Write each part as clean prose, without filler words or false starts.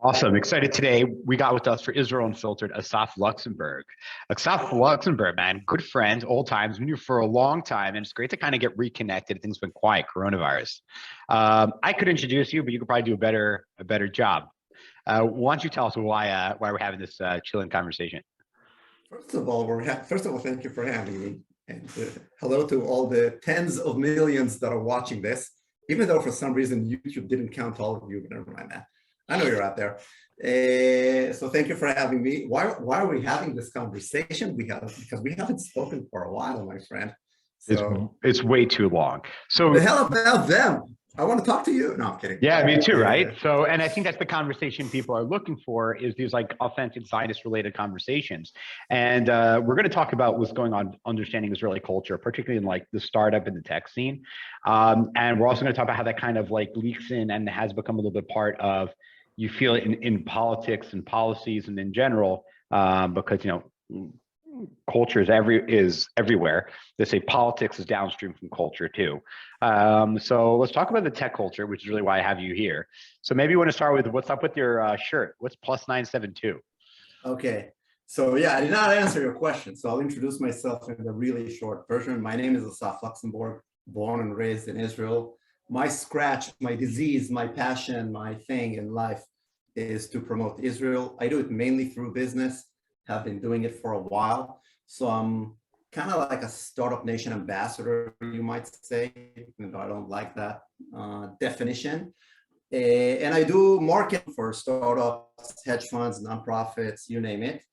Awesome. Excited today. We got with us for Israel Unfiltered, Assaf Luxembourg. Assaf Luxembourg, man, good friend, old times, been here for a long time, and it's great to kind of get reconnected. Things have been quiet, coronavirus. I could introduce you, but you could probably do a better job. Why don't you tell us why we're having this chilling conversation? First of all, thank you for having me, and hello to all the tens of millions that are watching this. Even though for some reason YouTube didn't count all of you, but never mind that. I know you're out there. So thank you for having me. Why are we having this conversation? Because we haven't spoken for a while, my friend. So it's way too long. So the hell about them? I want to talk to you. No, I'm kidding. Yeah, me too, right? So, and I think that's the conversation people are looking for, is these like authentic Zionist-related conversations. And we're going to talk about what's going on, understanding Israeli culture, particularly in like the startup and the tech scene. And we're also going to talk about how that kind of like leaks in and has become a little bit part of, you feel it in politics and policies and in general, because, culture is everywhere. They say politics is downstream from culture too. So let's talk about the tech culture, which is really why I have you here. So maybe you want to start with what's up with your shirt. What's plus 972? Okay. So yeah, I did not answer your question. So I'll introduce myself in the really short version. My name is Assaf Luxembourg, born and raised in Israel. My scratch, my disease, my passion, my thing in life is to promote Israel. I do it mainly through business. Have been doing it for a while. So I'm kind of like a Startup Nation ambassador, you might say, even though I don't like that definition. And I do marketing for startups, hedge funds, nonprofits, you name it.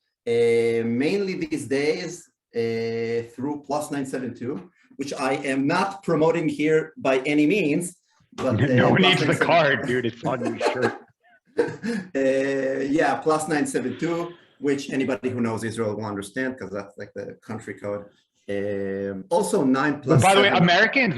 Mainly these days through Plus 972, which I am not promoting here by any means. But no one needs the card, dude. It's on your shirt. Yeah, Plus 972. Which anybody who knows Israel will understand, because that's like the country code. Also 9+7. But by the way,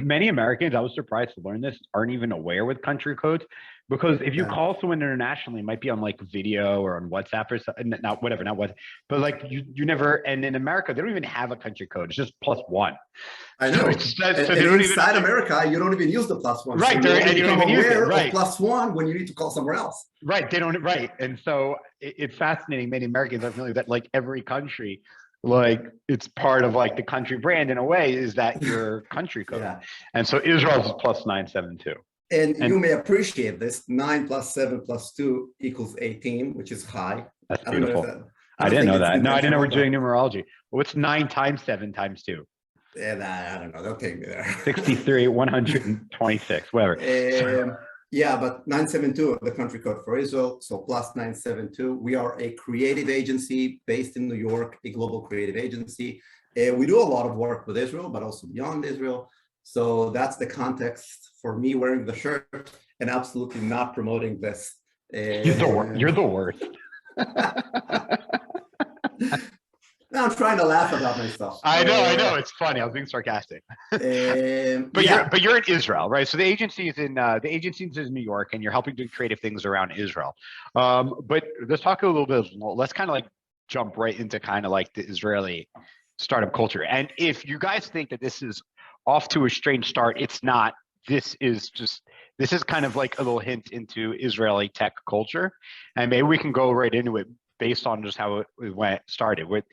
many Americans, I was surprised to learn this, aren't even aware with country codes, because if you call someone internationally, it might be on like video or on WhatsApp or something, not WhatsApp, but like you never, and in America, they don't even have a country code. It's just +1. I know. So inside America, you don't even use the +1. Right. So and you don't even use it. Right. +1 when you need to call somewhere else. Right. They don't. Right. And so it's fascinating. Many Americans are familiar that like every country, like it's part of like the country brand in a way, is that your country code. Yeah. And so Israel's is plus 972. And you may appreciate this. 9 + 7 + 2 = 18, which is high. That's beautiful. I didn't know that. No, I didn't know we're doing numerology. What's 9 × 7 × 2? Yeah, I don't know. Don't take me there. 63, 126, whatever. Yeah, but 972, the country code for Israel. So plus 972. We are a creative agency based in New York, a global creative agency. We do a lot of work with Israel, but also beyond Israel. So that's the context for me wearing the shirt and absolutely not promoting this. You're the worst. No, I'm trying to laugh about myself. I know. It's funny. I was being sarcastic. But you're in Israel, right? So the agency is in New York, and you're helping do creative things around Israel. But let's talk a little bit. Let's kind of like jump right into kind of like the Israeli startup culture. And if you guys think that this is off to a strange start, it's not. This is kind of like a little hint into Israeli tech culture, and maybe we can go right into it based on just how it started with.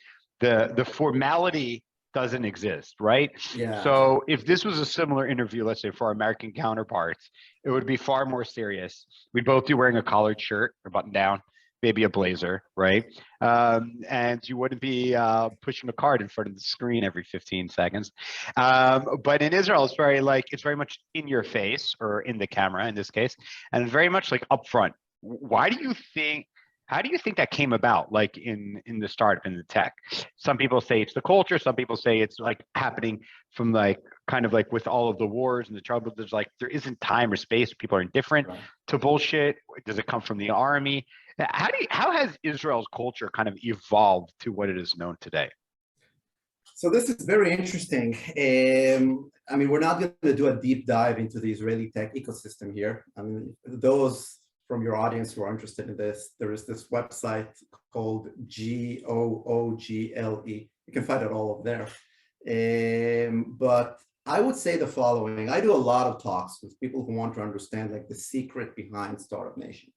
The formality doesn't exist, right? Yeah. So if this was a similar interview, let's say for our American counterparts, it would be far more serious. We'd both be wearing a collared shirt or button down, maybe a blazer, right? And you wouldn't be pushing a card in front of the screen every 15 seconds. But in Israel, it's very much in your face, or in the camera in this case, and very much like upfront. How do you think that came about, like in the startup, in the tech? Some people say it's the culture. Some people say it's like happening from like kind of like with all of the wars and the trouble. There's like, there isn't time or space. People are indifferent to bullshit. Does it come from the army? How has Israel's culture kind of evolved to what it is known today? So this is very interesting. I mean, we're not going to do a deep dive into the Israeli tech ecosystem here. I mean, those from your audience who are interested in this, there is this website called Google. You can find it all up there. But I would say the following. I do a lot of talks with people who want to understand like the secret behind Startup Nation.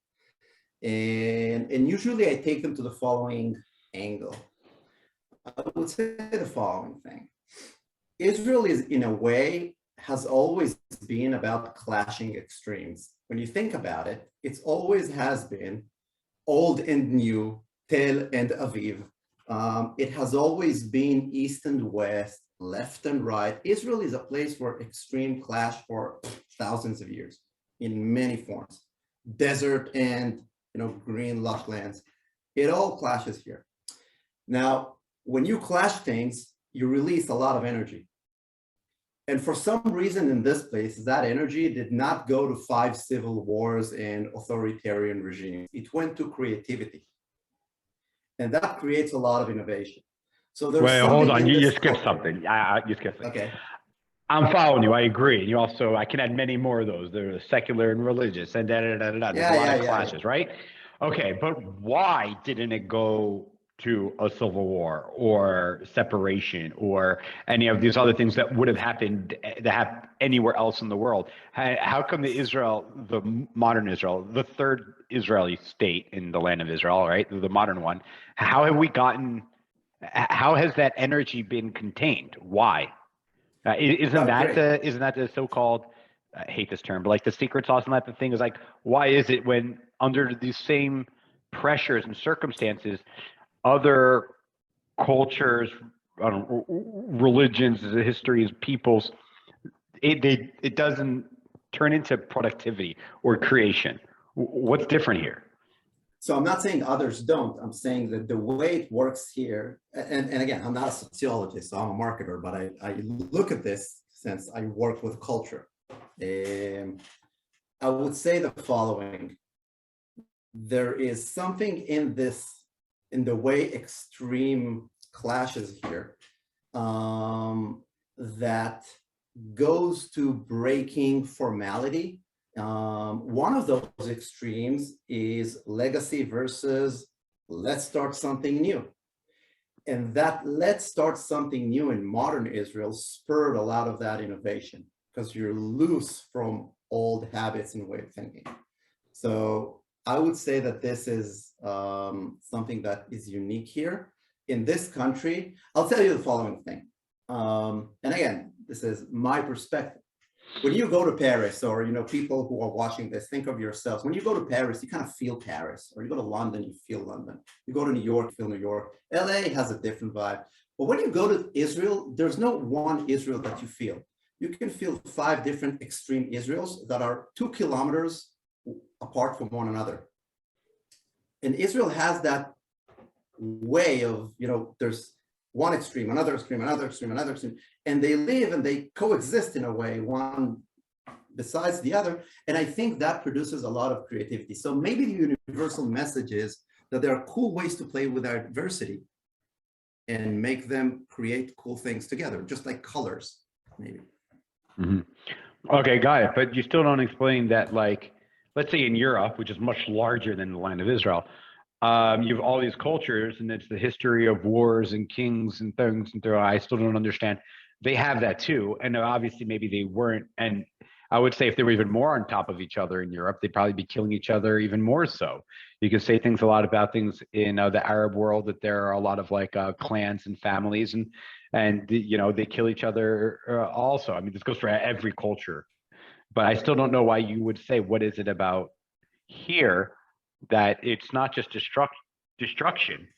And usually I take them to the following angle. I would say the following thing. Israel is, in a way, has always been about clashing extremes. When you think about it, it's always has been old and new, Tel and Aviv. It has always been east and west, left and right. Israel is a place for extreme clash for thousands of years in many forms. Desert and green lush lands. It all clashes here. Now, when you clash things, you release a lot of energy. And for some reason in this place, that energy did not go to 5 civil wars and authoritarian regimes. It went to creativity. And that creates a lot of innovation. So there's Wait, hold on. You skipped something. You skipped something. Okay. I'm following you. I agree. And you also, I can add many more of those. There are secular and religious and There's a lot of clashes, right? Okay, but why didn't it go to a civil war or separation or any of these other things that would have happened anywhere else in the world? How come the modern Israel, the third Israeli state in the land of Israel, right, the modern one, how has that energy been contained? Why? Isn't that the so-called, I hate this term, but like the secret sauce and that the thing is like, why is it when under these same pressures and circumstances, other cultures, religions, histories, peoples, it doesn't turn into productivity or creation? What's different here? So I'm not saying others don't. I'm saying that the way it works here, and again, I'm not a sociologist, so I'm a marketer, but I look at this since I work with culture. I would say the following. There is something in the way extreme clashes here that goes to breaking formality. One of those extremes is legacy versus let's start something new. And that let's start something new in modern Israel spurred a lot of that innovation because you're loose from old habits and way of thinking. So I would say that this is something that is unique here. In this country, I'll tell you the following thing. And again, this is my perspective. When you go to Paris, or people who are watching this, think of yourselves. When you go to Paris, you kind of feel Paris, or you go to London, you feel London. You go to New York, you feel New York. LA has a different vibe. But when you go to Israel, there's no one Israel that you feel. You can feel 5 different extreme Israels that are 2 kilometers apart from one another. And Israel has that way of, there's one extreme, another extreme, another extreme, another extreme, and they live and they coexist in a way, one besides the other. And I think that produces a lot of creativity. So maybe the universal message is that there are cool ways to play with our diversity and make them create cool things together, just like colors, maybe. Mm-hmm. Okay, got it. But you still don't explain that, like, let's say in Europe, which is much larger than the land of Israel, you have all these cultures, and it's the history of wars and kings and things. And I still don't understand. They have that too, and obviously maybe they weren't. And I would say if they were even more on top of each other in Europe, they'd probably be killing each other even more so. You can say things a lot about things in the Arab world, that there are a lot of like clans and families, and they kill each other also. I mean, this goes for every culture. But I still don't know why you would say, what is it about here that it's not just destruction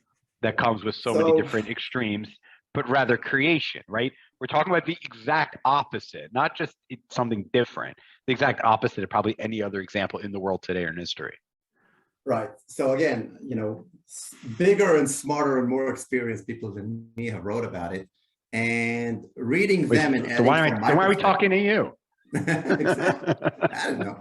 that comes with so many different extremes, but rather creation, right? We're talking about the exact opposite, not just something different, the exact opposite of probably any other example in the world today or in history. Right. So again, bigger and smarter and more experienced people than me have wrote about it, and reading them and so why are we talking to you? Exactly. I don't know.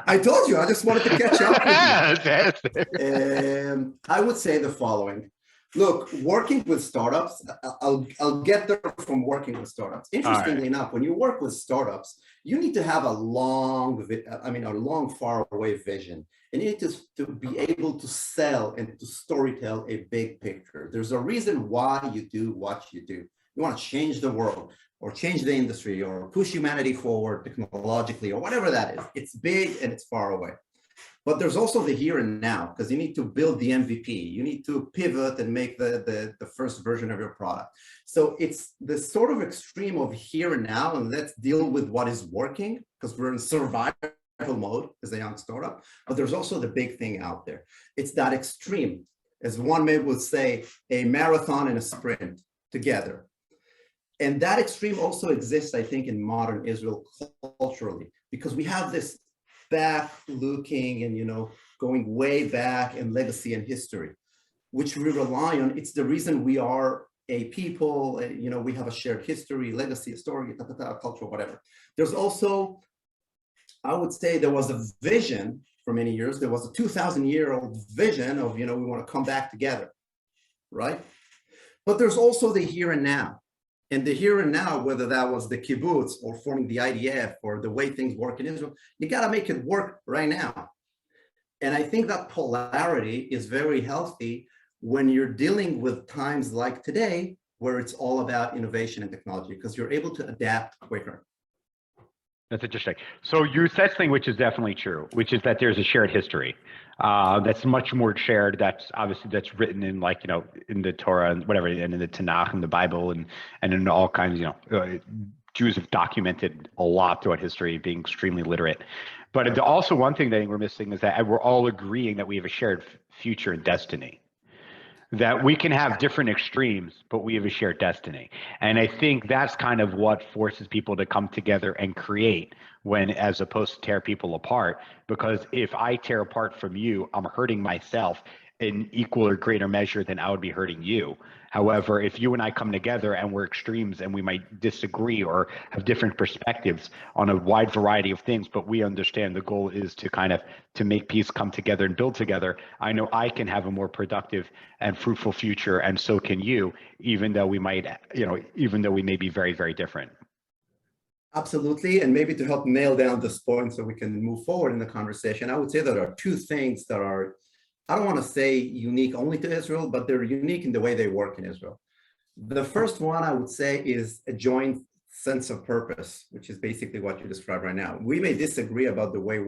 I told you, I just wanted to catch up with you. I would say the following. Look, working with startups, I'll get there from working with startups. Interestingly enough, when you work with startups, you need to have a long, far away vision. And you need to be able to sell and to storytell a big picture. There's a reason why you do what you do. You want to change the world, or change the industry, or push humanity forward technologically, or whatever that is. It's big and it's far away. But there's also the here and now, because you need to build the MVP. You need to pivot and make the first version of your product. So it's the sort of extreme of here and now, and let's deal with what is working, because we're in survival mode as a young startup. But there's also the big thing out there. It's that extreme, as one may would say, a marathon and a sprint together. And that extreme also exists, I think, in modern Israel culturally, because we have this back looking and, going way back in legacy and history, which we rely on. It's the reason we are a people, we have a shared history, legacy, story, culture, whatever. There's also, I would say, there was a vision for many years. There was a 2,000-year-old vision of, we want to come back together, right? But there's also the here and now. And the here and now, whether that was the kibbutz or forming the IDF or the way things work in Israel, you got to make it work right now. And I think that polarity is very healthy when you're dealing with times like today, where it's all about innovation and technology, because you're able to adapt quicker. That's interesting. So you said something which is definitely true, which is that there's a shared history that's much more shared. That's written in in the Torah and whatever, and in the Tanakh and the Bible and in all kinds. Jews have documented a lot throughout history, being extremely literate. But also one thing that I think we're missing is that we're all agreeing that we have a shared future and destiny. That we can have different extremes, but we have a shared destiny. And I think that's kind of what forces people to come together and create, as opposed to tear people apart. Because if I tear apart from you, I'm hurting myself in equal or greater measure than I would be hurting you. However, if you and I come together and we're extremes and we might disagree or have different perspectives on a wide variety of things, but we understand the goal is to make peace, come together and build together, I know I can have a more productive and fruitful future, and so can you, even though we may be very, very different. Absolutely. And maybe to help nail down this point so we can move forward in the conversation, I would say there are two things that are, I don't want to say unique only to Israel, but they're unique in the way they work in Israel. The first one I would say is a joint sense of purpose, which is basically what you described right now. We may disagree about the way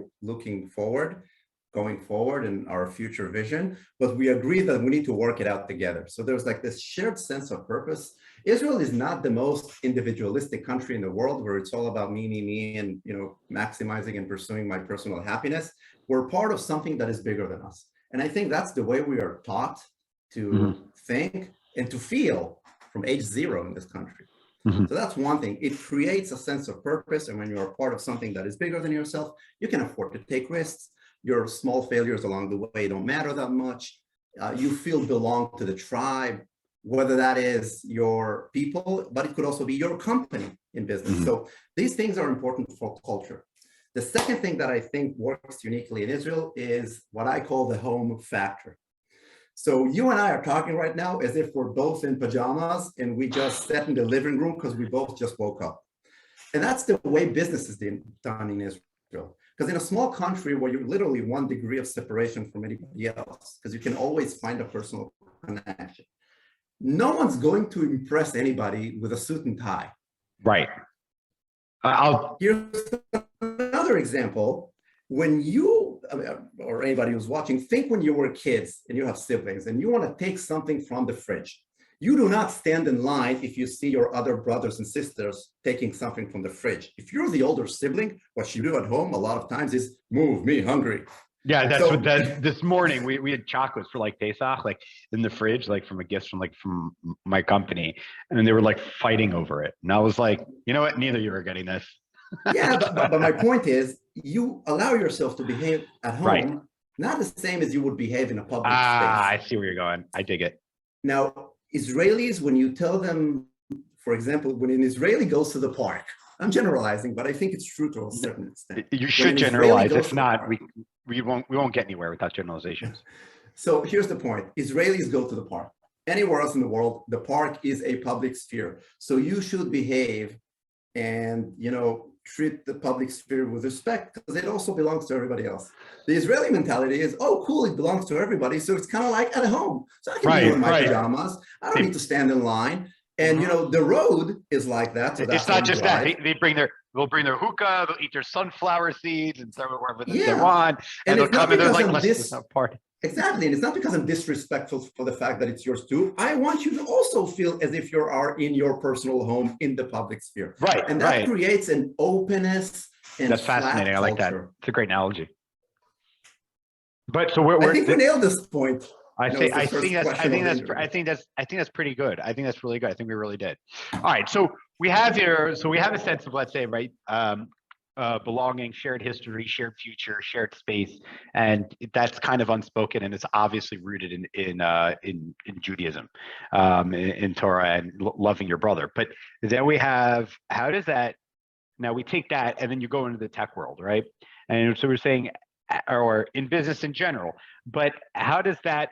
going forward and our future vision, but we agree that we need to work it out together. So there's this shared sense of purpose. Israel is not the most individualistic country in the world where it's all about me, and maximizing and pursuing my personal happiness. We're part of something that is bigger than us. And I think that's the way we are taught to think and to feel from age 0 in this country. So that's one thing. It creates a sense of purpose. And when you're a part of something that is bigger than yourself, you can afford to take risks. Your small failures along the way don't matter that much. You feel belong to the tribe, whether that is your people, but it could also be your company in business. So these things are important for culture. The second thing that I think works uniquely in Israel is what I call the home factor. So you and I are talking right now as if we're both in pajamas and we just sat in the living room because we both just woke up. And that's the way business is done in Israel. Because in a small country where you're literally 1 degree of separation from anybody else, because you can always find a personal connection, no one's going to impress anybody with a suit and tie. Right. Here's another example. When you, or anybody who's watching, think when you were kids and you have siblings and you want to take something from the fridge. You do not stand in line if you see your other brothers and sisters taking something from the fridge. If you're the older sibling, what you do at home a lot of times is move me hungry. Yeah, that's what this morning we had chocolates for Pesach, in the fridge, from a gift from my company, and they were fighting over it. And I was like, you know what? Neither of you are getting this. Yeah, but my point is, you allow yourself to behave at home, right, not the same as you would behave in a public space. I see where you're going. I dig it. Now, Israelis, when you tell them, for example, when an Israeli goes to the park, I'm generalizing, but I think it's true to a certain extent. You should generalize. If not, we won't get anywhere without generalizations. So here's the point. Israelis go to the park. Anywhere else in the world, the park is a public sphere. So you should behave and, treat the public sphere with respect because it also belongs to everybody else. The Israeli mentality is, oh, cool, it belongs to everybody. So it's kind of like at home. So I can be in my pajamas. I don't need to stand in line. And you know, the road is like that. So that's It's how not we just that drive. they'll bring their hookah, they'll eat their sunflower seeds and throw it wherever they Yeah. want, and And they'll it's not come and they're because like, I'm let's have a party. exactly. And it's not because I'm disrespectful for the fact that it's yours too. I want you to also feel as if you are in your personal home in the public sphere. Right, And that creates an openness and that's flat fascinating. I like that. culture. It's a great analogy. But so I think we nailed this point. I know, think it's the first question of the interview. I think that's pretty good. I think that's really good. I think we really did. All right. So we have here, so we have a sense of, let's say, right, belonging, shared history, shared future, shared space, and that's kind of unspoken, and it's obviously rooted in Judaism, in Torah, and loving your brother. But then we have, how does that? Now we take that, and then you go into the tech world, right? And so we're saying, or in business in general, but how does that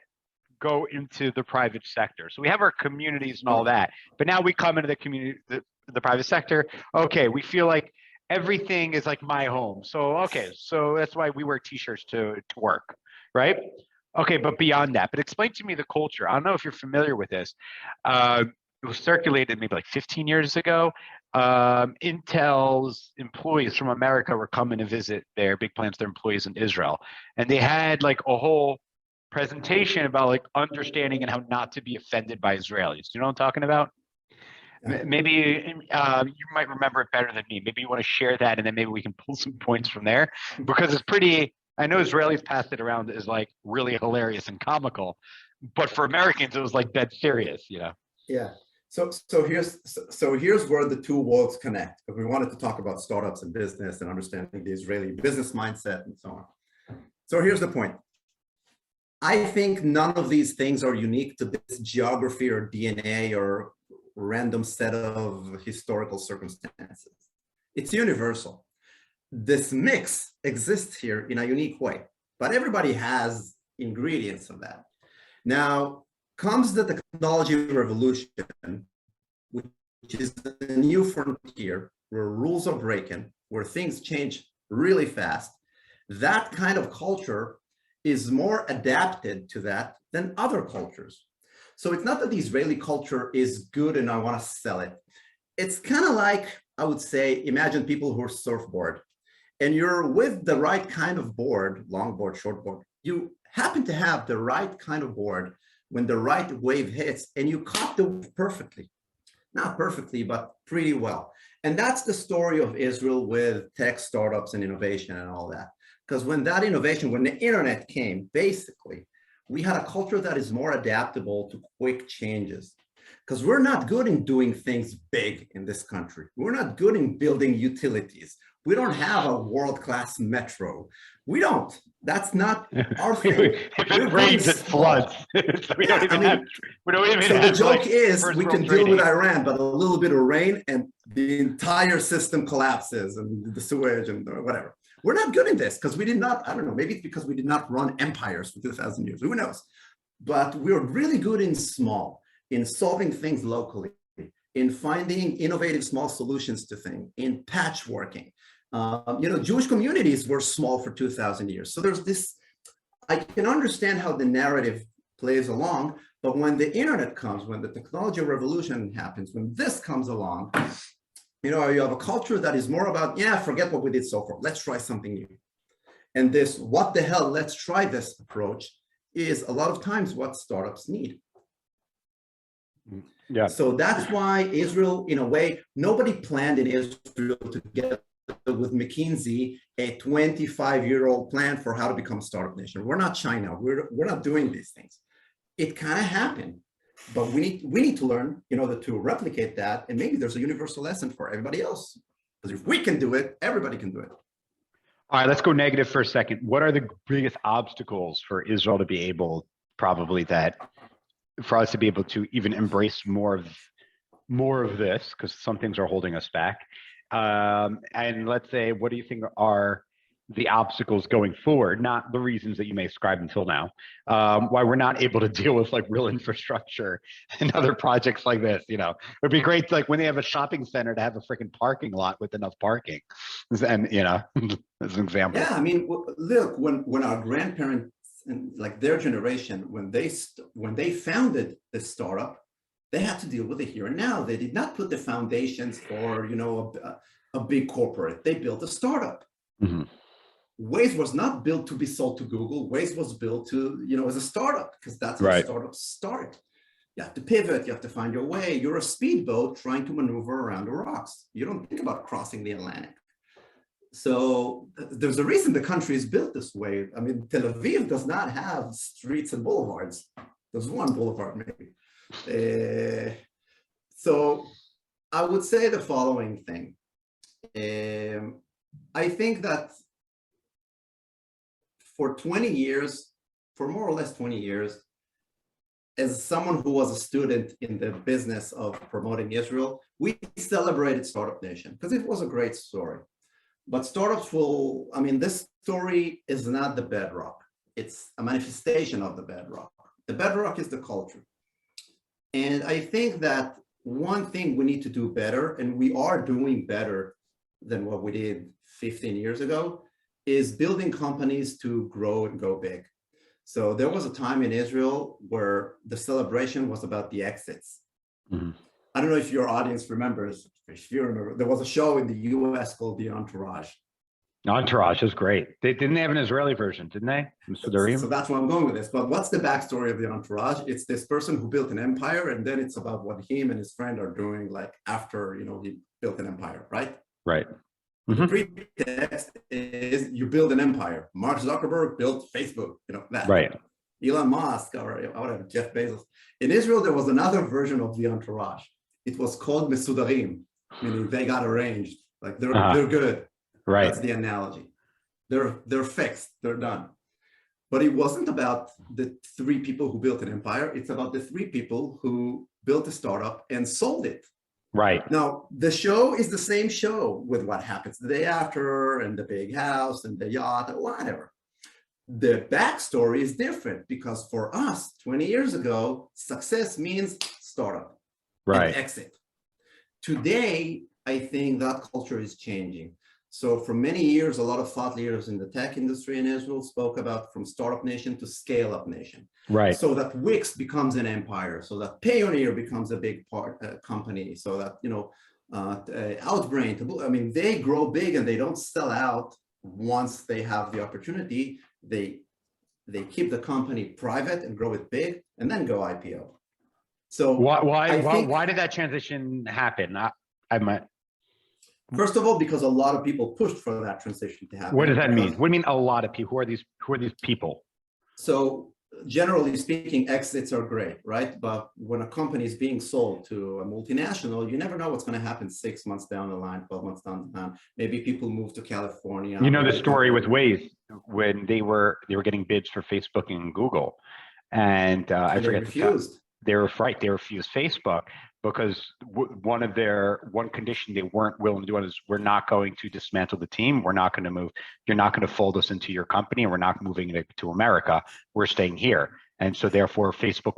go into the private sector? So we have our communities and all that, but now we come into the community, the private sector. Okay, we feel like everything is like my home. So okay, so that's why we wear t-shirts to work, right? Okay, but beyond that, but explain to me the culture. I don't know if you're familiar with this. It was circulated maybe like 15 years ago. Intel's employees from America were coming to visit their big plants, their employees in Israel, and they had like a whole presentation about like understanding and how not to be offended by Israelis. You know what I'm talking about? Maybe you might remember it better than me. Maybe you want to share that, and then maybe we can pull some points from there, because it's pretty. I know Israelis passed it around as like really hilarious and comical, but for Americans it was like dead serious. You know? Yeah. So here's where the two worlds connect. If we wanted to talk about startups and business and understanding the Israeli business mindset and so on. So here's the point. I think none of these things are unique to this geography or DNA or random set of historical circumstances. It's universal. This mix exists here in a unique way, but everybody has ingredients of that. Now comes the technology revolution, which is a new frontier where rules are breaking, where things change really fast. That kind of culture is more adapted to that than other cultures. So it's not that the Israeli culture is good and I want to sell it. It's kind of like, I would say, imagine people who are surfboard, and you're with the right kind of board, longboard, shortboard. You happen to have the right kind of board when the right wave hits, and you caught the wave perfectly. Not perfectly, but pretty well. And that's the story of Israel with tech startups and innovation and all that. Because when that innovation, when the internet came, basically, we had a culture that is more adaptable to quick changes. Because we're not good in doing things big in this country. We're not good in building utilities. We don't have a world-class metro. We don't. That's not our thing. If it rains, it floods. So we don't even have. So the joke is, we can deal with Iran, but a little bit of rain and the entire system collapses, and the sewage and whatever. We're not good in this because we did not. I don't know. Maybe it's because we did not run empires for 2,000 years. Who knows? But we're really good in small, in solving things locally, in finding innovative small solutions to things, in patchworking. Jewish communities were small for 2,000 years. So there's this, I can understand how the narrative plays along, but when the internet comes, when the technology revolution happens, when this comes along, you have a culture that is more about, forget what we did so far. Let's try something new. And this, what the hell, let's try this approach is a lot of times what startups need. Yeah. So that's why Israel, in a way, nobody planned in Israel to get with McKinsey a 25-year-old plan for how to become a startup nation. We're not China. We're not doing these things. It kind of happened, but we need to learn in order to replicate that. And maybe there's a universal lesson for everybody else. Because if we can do it, everybody can do it. All right, let's go negative for a second. What are the biggest obstacles for Israel to be able, for us to be able to even embrace more of this, because some things are holding us back. And let's say, what do you think are the obstacles going forward, not the reasons that you may ascribe until now, why we're not able to deal with like real infrastructure and other projects like this? It'd be great, like when they have a shopping center, to have a freaking parking lot with enough parking. And, as an example. Yeah, I mean, look, when our grandparents and like their generation, when they founded this startup, They had to deal with the here and now. They did not put the foundations for, a big corporate. They built a startup. Mm-hmm. Waze was not built to be sold to Google. Waze was built to, as a startup, because that's how Right. startups start. You have to pivot. You have to find your way. You're a speedboat trying to maneuver around the rocks. You don't think about crossing the Atlantic. So there's a reason the country is built this way. I mean, Tel Aviv does not have streets and boulevards. There's one boulevard, maybe. So I would say the following thing. I think that for 20 years, for more or less 20 years, as someone who was a student in the business of promoting Israel, we celebrated Startup Nation because it was a great story. But startups this story is not the bedrock. It's a manifestation of the bedrock. The bedrock is the culture. And I think that one thing we need to do better, and we are doing better than what we did 15 years ago, is building companies to grow and go big. So there was a time in Israel where the celebration was about the exits. Mm-hmm. I don't know if your audience remembers, if you remember, there was a show in the US called The Entourage. Entourage is great. Didn't they have an Israeli version, didn't they? So that's where I'm going with this. But what's the backstory of The Entourage? It's this person who built an empire, and then it's about what him and his friend are doing like after, he built an empire, right? Right. The pretext is you build an empire. Mark Zuckerberg built Facebook, that. Right. Elon Musk or whatever, Jeff Bezos. In Israel, there was another version of The Entourage. It was called Mesudarim, meaning they got arranged. Like they're good. Right. That's the analogy. They're fixed. They're done. But it wasn't about the three people who built an empire. It's about the three people who built a startup and sold it. Right. Now, the show is the same show with what happens the day after and the big house and the yacht or whatever. The backstory is different because for us, 20 years ago, success means startup and exit. Today, I think that culture is changing. So for many years, a lot of thought leaders in the tech industry in Israel spoke about from startup nation to scale up nation. Right. So that Wix becomes an empire, so that Payoneer becomes a big company, so that, Outbrain, they grow big and they don't sell out once they have the opportunity. They keep the company private and grow it big and then go IPO. So why did that transition happen? I might. First of all, because a lot of people pushed for that transition to happen. What does that mean? What do you mean a lot of people? Who are these people? So generally speaking, exits are great, right? But when a company is being sold to a multinational, you never know what's going to happen 6 months down the line, 12 months down the line. Maybe people move to California. You know the story with Waze when they were getting bids for Facebook and Google, and I forget refused. They refused Facebook because one condition they weren't willing to do is we're not going to dismantle the team. We're not going to move. You're not going to fold us into your company, and we're not moving it to America. We're staying here. And so therefore, Facebook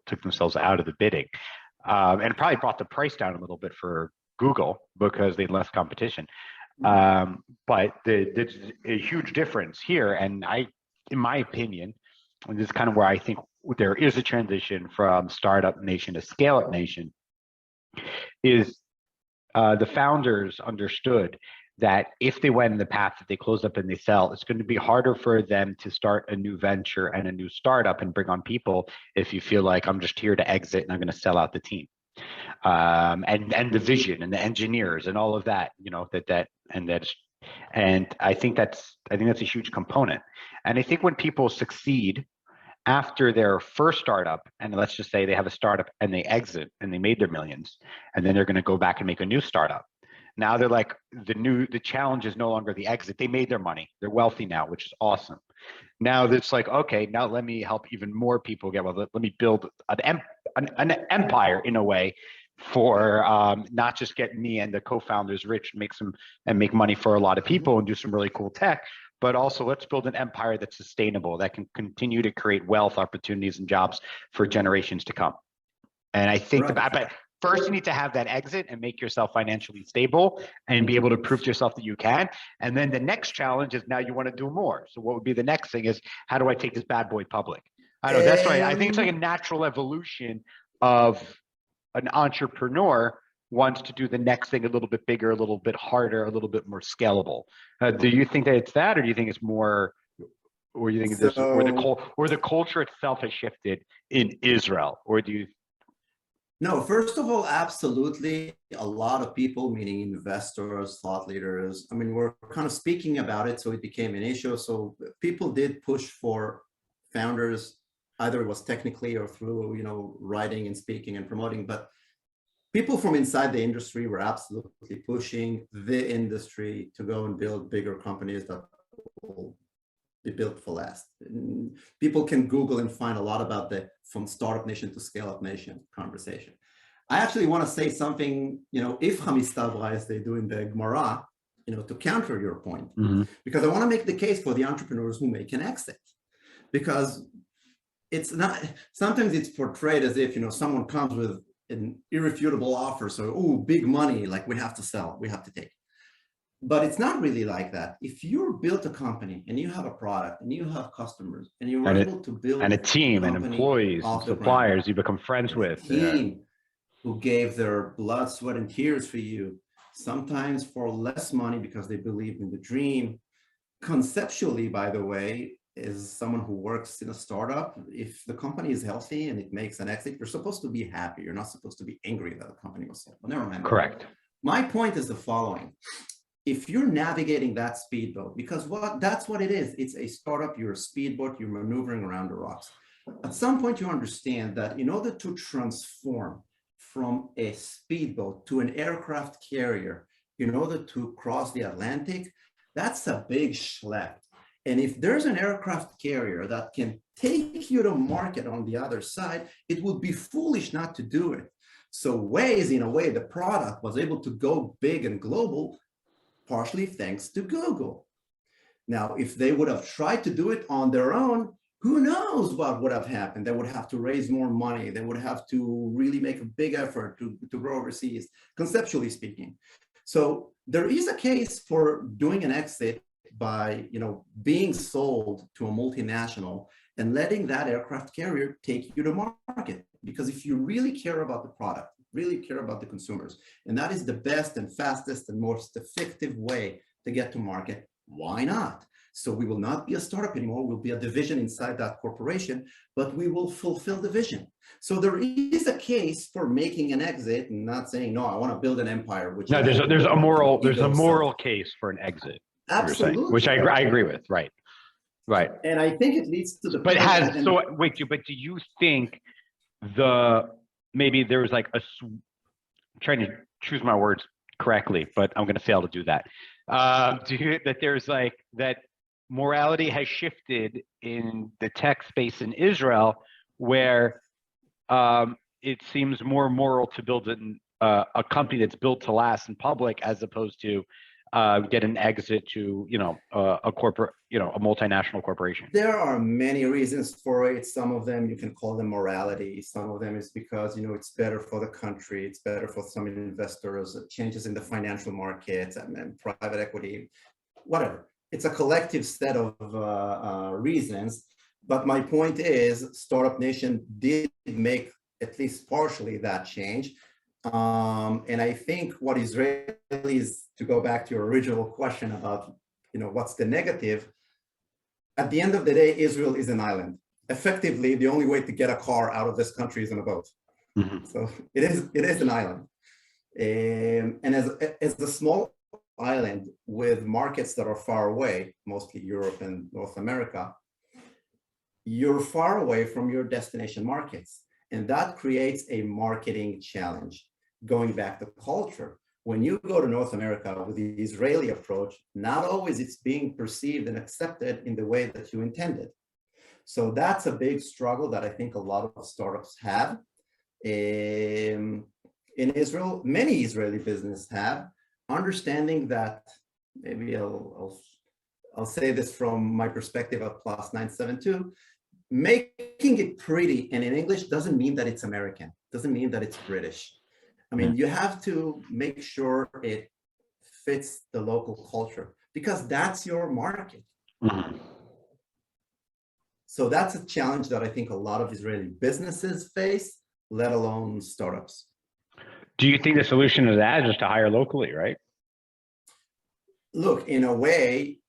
took themselves out of the bidding. And it probably brought the price down a little bit for Google because they had less competition. But there's a huge difference here. And in my opinion, and this is kind of where I think there is a transition from startup nation to scale up nation, is the founders understood that if they went in the path that they close up and they sell, it's going to be harder for them to start a new venture and a new startup and bring on people if you feel like I'm just here to exit and I'm going to sell out the team. And the vision and the engineers and all of that, and I think that's a huge component. And I think when people succeed after their first startup, and let's just say they have a startup and they exit and they made their millions, and then they're going to go back and make a new startup. Now they're like, the challenge is no longer the exit. They made their money. They're wealthy now, which is awesome. Now it's like, okay, now let me help even more people get well. Let me build an empire in a way for not just get me and the co-founders rich, make money for a lot of people and do some really cool tech, but also let's build an empire that's sustainable, that can continue to create wealth, opportunities, and jobs for generations to come. And I think but first you need to have that exit and make yourself financially stable and be able to prove to yourself that you can. And then the next challenge is now you want to do more. So what would be the next thing is, how do I take this bad boy public? I don't know. That's why I think it's like a natural evolution of an entrepreneur wants to do the next thing a little bit bigger, a little bit harder, a little bit more scalable. Do you think that it's that, or do you think it's more, or you think this, or the culture itself has shifted in Israel, or do you? No, first of all, absolutely. A lot of people, meaning investors, thought leaders, I mean, we're kind of speaking about it, so it became an issue. So people did push for founders, either it was technically or through, writing and speaking and promoting, but people from inside the industry were absolutely pushing the industry to go and build bigger companies that will be built for last. People can Google and find a lot about the from startup nation to scale up nation conversation. I actually want to say something, if Hamistabra, as they do in the Gemara, to counter your point, because I want to make the case for the entrepreneurs who make an exit, because it's not, sometimes it's portrayed as if, someone comes with an irrefutable offer. So, oh, big money, like we have to sell, we have to take. But it's not really like that. If you built a company and you have a product and you have customers and you were able to build a team and employees and suppliers you become friends with, a team who gave their blood, sweat, and tears for you, sometimes for less money because they believe in the dream. Conceptually, by the way, is someone who works in a startup, if the company is healthy and it makes an exit, you're supposed to be happy. You're not supposed to be angry that the company was sold. Never mind. Correct. My point is the following. If you're navigating that speedboat, because that's what it is. It's a startup, you're a speedboat, you're maneuvering around the rocks. At some point, you understand that in order to transform from a speedboat to an aircraft carrier, in order to cross the Atlantic, that's a big schlep. And if there's an aircraft carrier that can take you to market on the other side, it would be foolish not to do it. So Waze, in a way, the product was able to go big and global, partially thanks to Google. Now, if they would have tried to do it on their own, who knows what would have happened? They would have to raise more money. They would have to really make a big effort to grow overseas, conceptually speaking. So there is a case for doing an exit by being sold to a multinational and letting that aircraft carrier take you to market. Because if you really care about the product, really care about the consumers, and that is the best and fastest and most effective way to get to market, why not? So we will not be a startup anymore. We'll be a division inside that corporation, but we will fulfill the vision. So there is a case for making an exit and not saying, no, I want to build an empire. Which there's a moral case for an exit. Absolutely. Which I agree with. Right. And I think it leads to the. But do you think maybe there was like I'm trying to choose my words correctly, but I'm going to fail to do that. That there's like that morality has shifted in the tech space in Israel, where it seems more moral to build a company that's built to last in public as opposed to get an exit to a corporate, a multinational corporation? There are many reasons for it. Some of them you can call them morality. Some of them is because it's better for the country. It's better for some investors. Changes in the financial markets and private equity, whatever. It's a collective set of reasons. But my point is, Startup Nation did make at least partially that change. And I think what Israelis, to go back to your original question about, what's the negative, at the end of the day, Israel is an island. Effectively, the only way to get a car out of this country is on a boat. So it is an island. And as a small island with markets that are far away, mostly Europe and North America, you're far away from your destination markets. And that creates a marketing challenge. Going back to culture, when you go to North America with the Israeli approach, not always it's being perceived and accepted in the way that you intended. So that's a big struggle that I think a lot of startups have. In Israel, many Israeli businesses have, understanding that, maybe I'll say this from my perspective at Plus 972, making it pretty and in English doesn't mean that it's American, doesn't mean that it's British. I mean, you have to make sure it fits the local culture because that's your market. So that's a challenge that I think a lot of Israeli businesses face, let alone startups. Do you think the solution to that is just to hire locally, right? Look, in a way,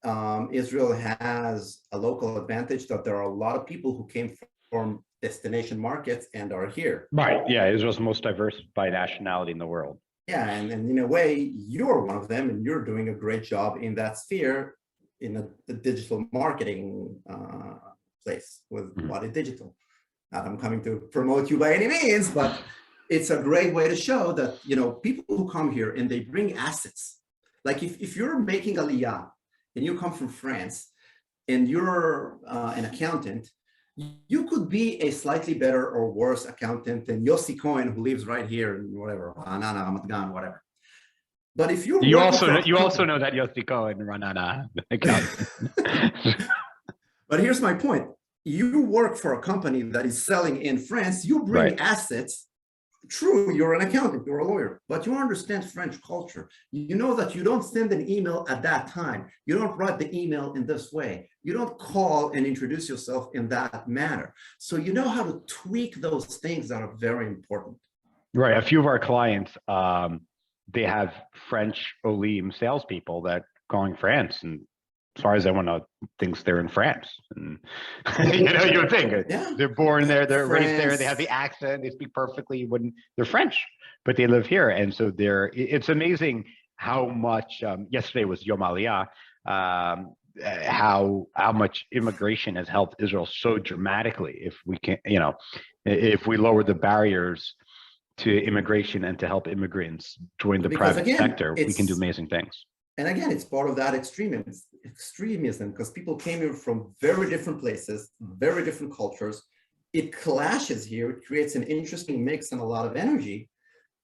Israel has a local advantage that there are a lot of people who came from destination markets and are here. Right. Yeah, Israel's the most diverse by nationality in the world. Yeah, and in a way, you're one of them, and you're doing a great job in that sphere in the digital marketing place with What is Digital. Not I'm coming to promote you by any means, but it's a great way to show that, people who come here and they bring assets. Like if you're making aliyah and you come from France and you're an accountant, you could be a slightly better or worse accountant than Yossi Cohen, who lives right here in whatever, Anana, Ramat Gan, whatever. But if you're you also know that Yossi Cohen and Ranana accountant. But here's my point. You work for a company that is selling in France, you bring assets. True, you're an accountant, you're a lawyer, but you understand French culture. You know that you don't send an email at that time. You don't write the email in this way. You don't call and introduce yourself in that manner. So you know how to tweak those things that are very important. Right. A few of our clients, they have French Olim salespeople that calling France, and as far as everyone thinks they're in France. And you would think they're born there, they're raised there, they have the accent, they speak perfectly when they're French, but they live here. And so it's amazing how much, yesterday was Yom Aliyah, how much immigration has helped Israel so dramatically. If we can, if we lower the barriers to immigration and to help immigrants join the private sector, we can do amazing things. And again, it's part of that extremism, because people came here from very different places, very different cultures. It clashes here. It creates an interesting mix and a lot of energy.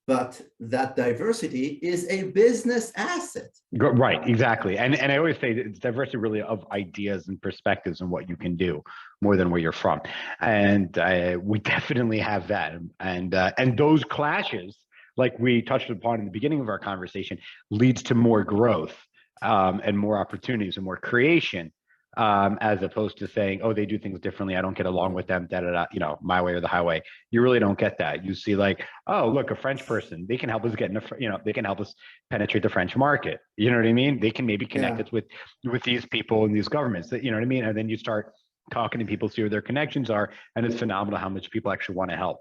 But that diversity is a business asset. Right, exactly. And I always say it's diversity really of ideas and perspectives and what you can do more than where you're from. And we definitely have that. And those clashes, like we touched upon in the beginning of our conversation, leads to more growth and more opportunities and more creation, as opposed to saying, oh, they do things differently, I don't get along with them, my way or the highway. You really don't get that. You see, like, oh, look, a French person, they can help us they can help us penetrate the French market. You know what I mean? They can maybe connect us with these people and these governments, that, you know what I mean? And then you start talking to people, see where their connections are, and it's phenomenal how much people actually want to help.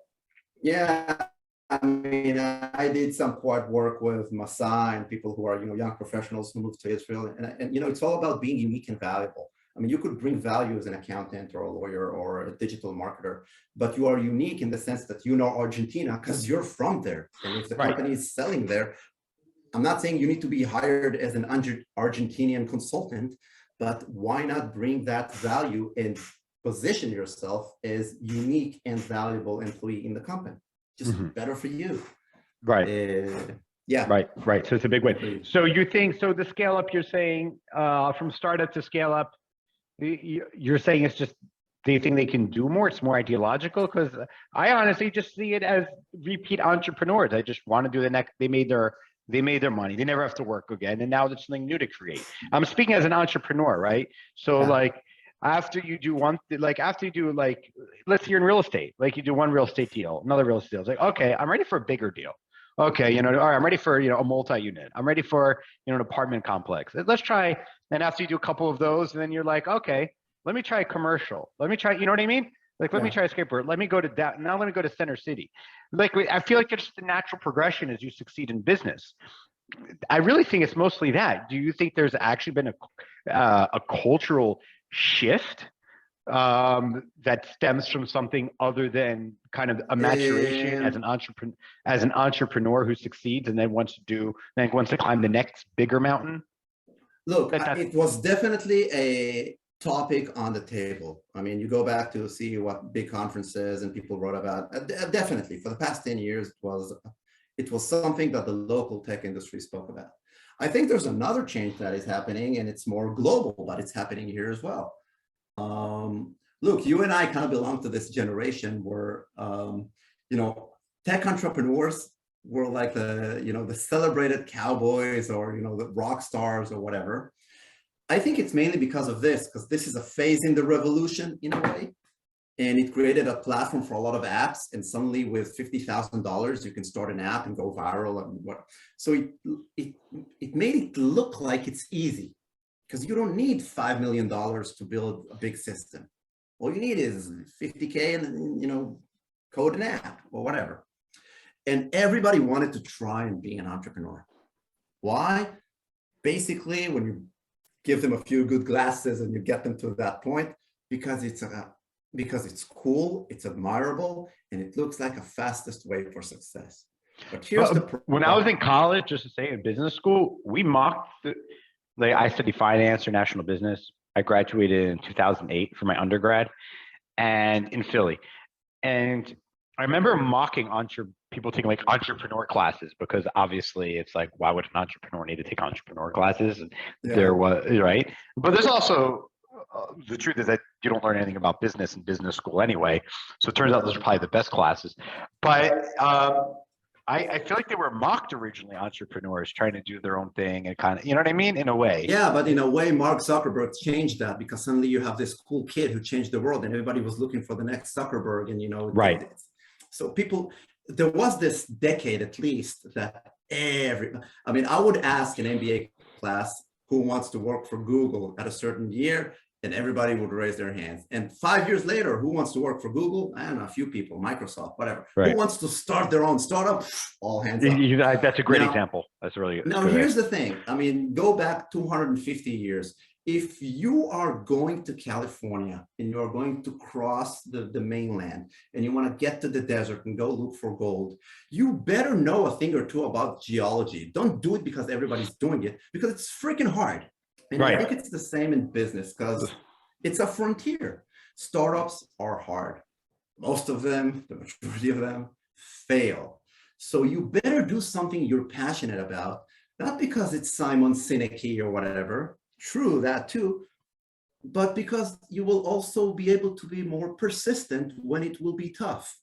Yeah. I mean, I did some quad work with Masa and people who are, young professionals who moved to Israel. And it's all about being unique and valuable. I mean, you could bring value as an accountant or a lawyer or a digital marketer, but you are unique in the sense that you know Argentina because you're from there. And if the company is selling there, I'm not saying you need to be hired as an Argentinian consultant, but why not bring that value and position yourself as unique and valuable employee in the company? Just better for you. Right. Yeah. Right. So it's a big win. So you think, the scale up, you're saying from startup to scale up, you're saying it's just, do you think they can do more? It's more ideological? Because I honestly just see it as repeat entrepreneurs. I just want to do the next, they made their money. They never have to work again. And now there's something new to create. I'm speaking as an entrepreneur, right? So after you do let's say you're in real estate, like you do one real estate deal, another real estate deal. It's like, okay, I'm ready for a bigger deal. Okay, all right, I'm ready for, a multi-unit. I'm ready for, an apartment complex. Let's try. And after you do a couple of those, and then you're like, okay, let me try a commercial. Let me try, you know what I mean? Like, let me try a skateboard. Let me go to that. Now let me go to Center City. Like, I feel like it's just the natural progression as you succeed in business. I really think it's mostly that. Do you think there's actually been a cultural shift that stems from something other than kind of a maturation as an entrepreneur who succeeds and then wants to climb the next bigger mountain? Look, it was definitely a topic on the table. I mean, you go back to see what big conferences and people wrote about. Definitely, for the past 10 years, it was something that the local tech industry spoke about. I think there's another change that is happening, and it's more global, but it's happening here as well. Look, you and I kind of belong to this generation where, tech entrepreneurs were like the celebrated cowboys or, the rock stars or whatever. I think it's mainly because of this, because this is a phase in the revolution in a way. and it created a platform for a lot of apps. And suddenly with $50,000, you can start an app and go viral and what. So it made it look like it's easy, because you don't need $5 million to build a big system. All you need is 50K and, you know, code an app or whatever. And everybody wanted to try and be an entrepreneur. Why? Basically, when you give them a few good glasses and you get them to that point, because it's cool, it's admirable, and it looks like a fastest way for success. But here's the problem. When I was in college, just to say, in business school, we mocked like I studied finance or national business. I graduated in 2008 for my undergrad, and in Philly. And I remember mocking people taking like entrepreneur classes, because obviously it's like, why would an entrepreneur need to take entrepreneur classes? And there was, right? But there's also the truth is that you don't learn anything about business in business school anyway. So it turns out those are probably the best classes. But I feel like they were mocked originally, entrepreneurs trying to do their own thing and kind of, you know what I mean? In a way. Yeah, but in a way, Mark Zuckerberg changed that, because suddenly you have this cool kid who changed the world, and everybody was looking for the next Zuckerberg, and, you know, right. So there was this decade at least that I mean, I would ask an MBA class who wants to work for Google at a certain year, and everybody would raise their hands. And 5 years later, who wants to work for Google? I don't know, a few people, Microsoft, whatever. Right. Who wants to start their own startup? All hands up. That's a great example. That's really good. Now, here's the thing. I mean, go back 250 years. If you are going to California and you are going to cross the mainland and you want to get to the desert and go look for gold, you better know a thing or two about geology. Don't do it because everybody's doing it, because it's freaking hard. And I think it's the same in business, because it's a frontier. Startups are hard. Most of them, the majority of them, fail. So you better do something you're passionate about, not because it's Simon Sinek or whatever. True, that too, but because you will also be able to be more persistent when it will be tough.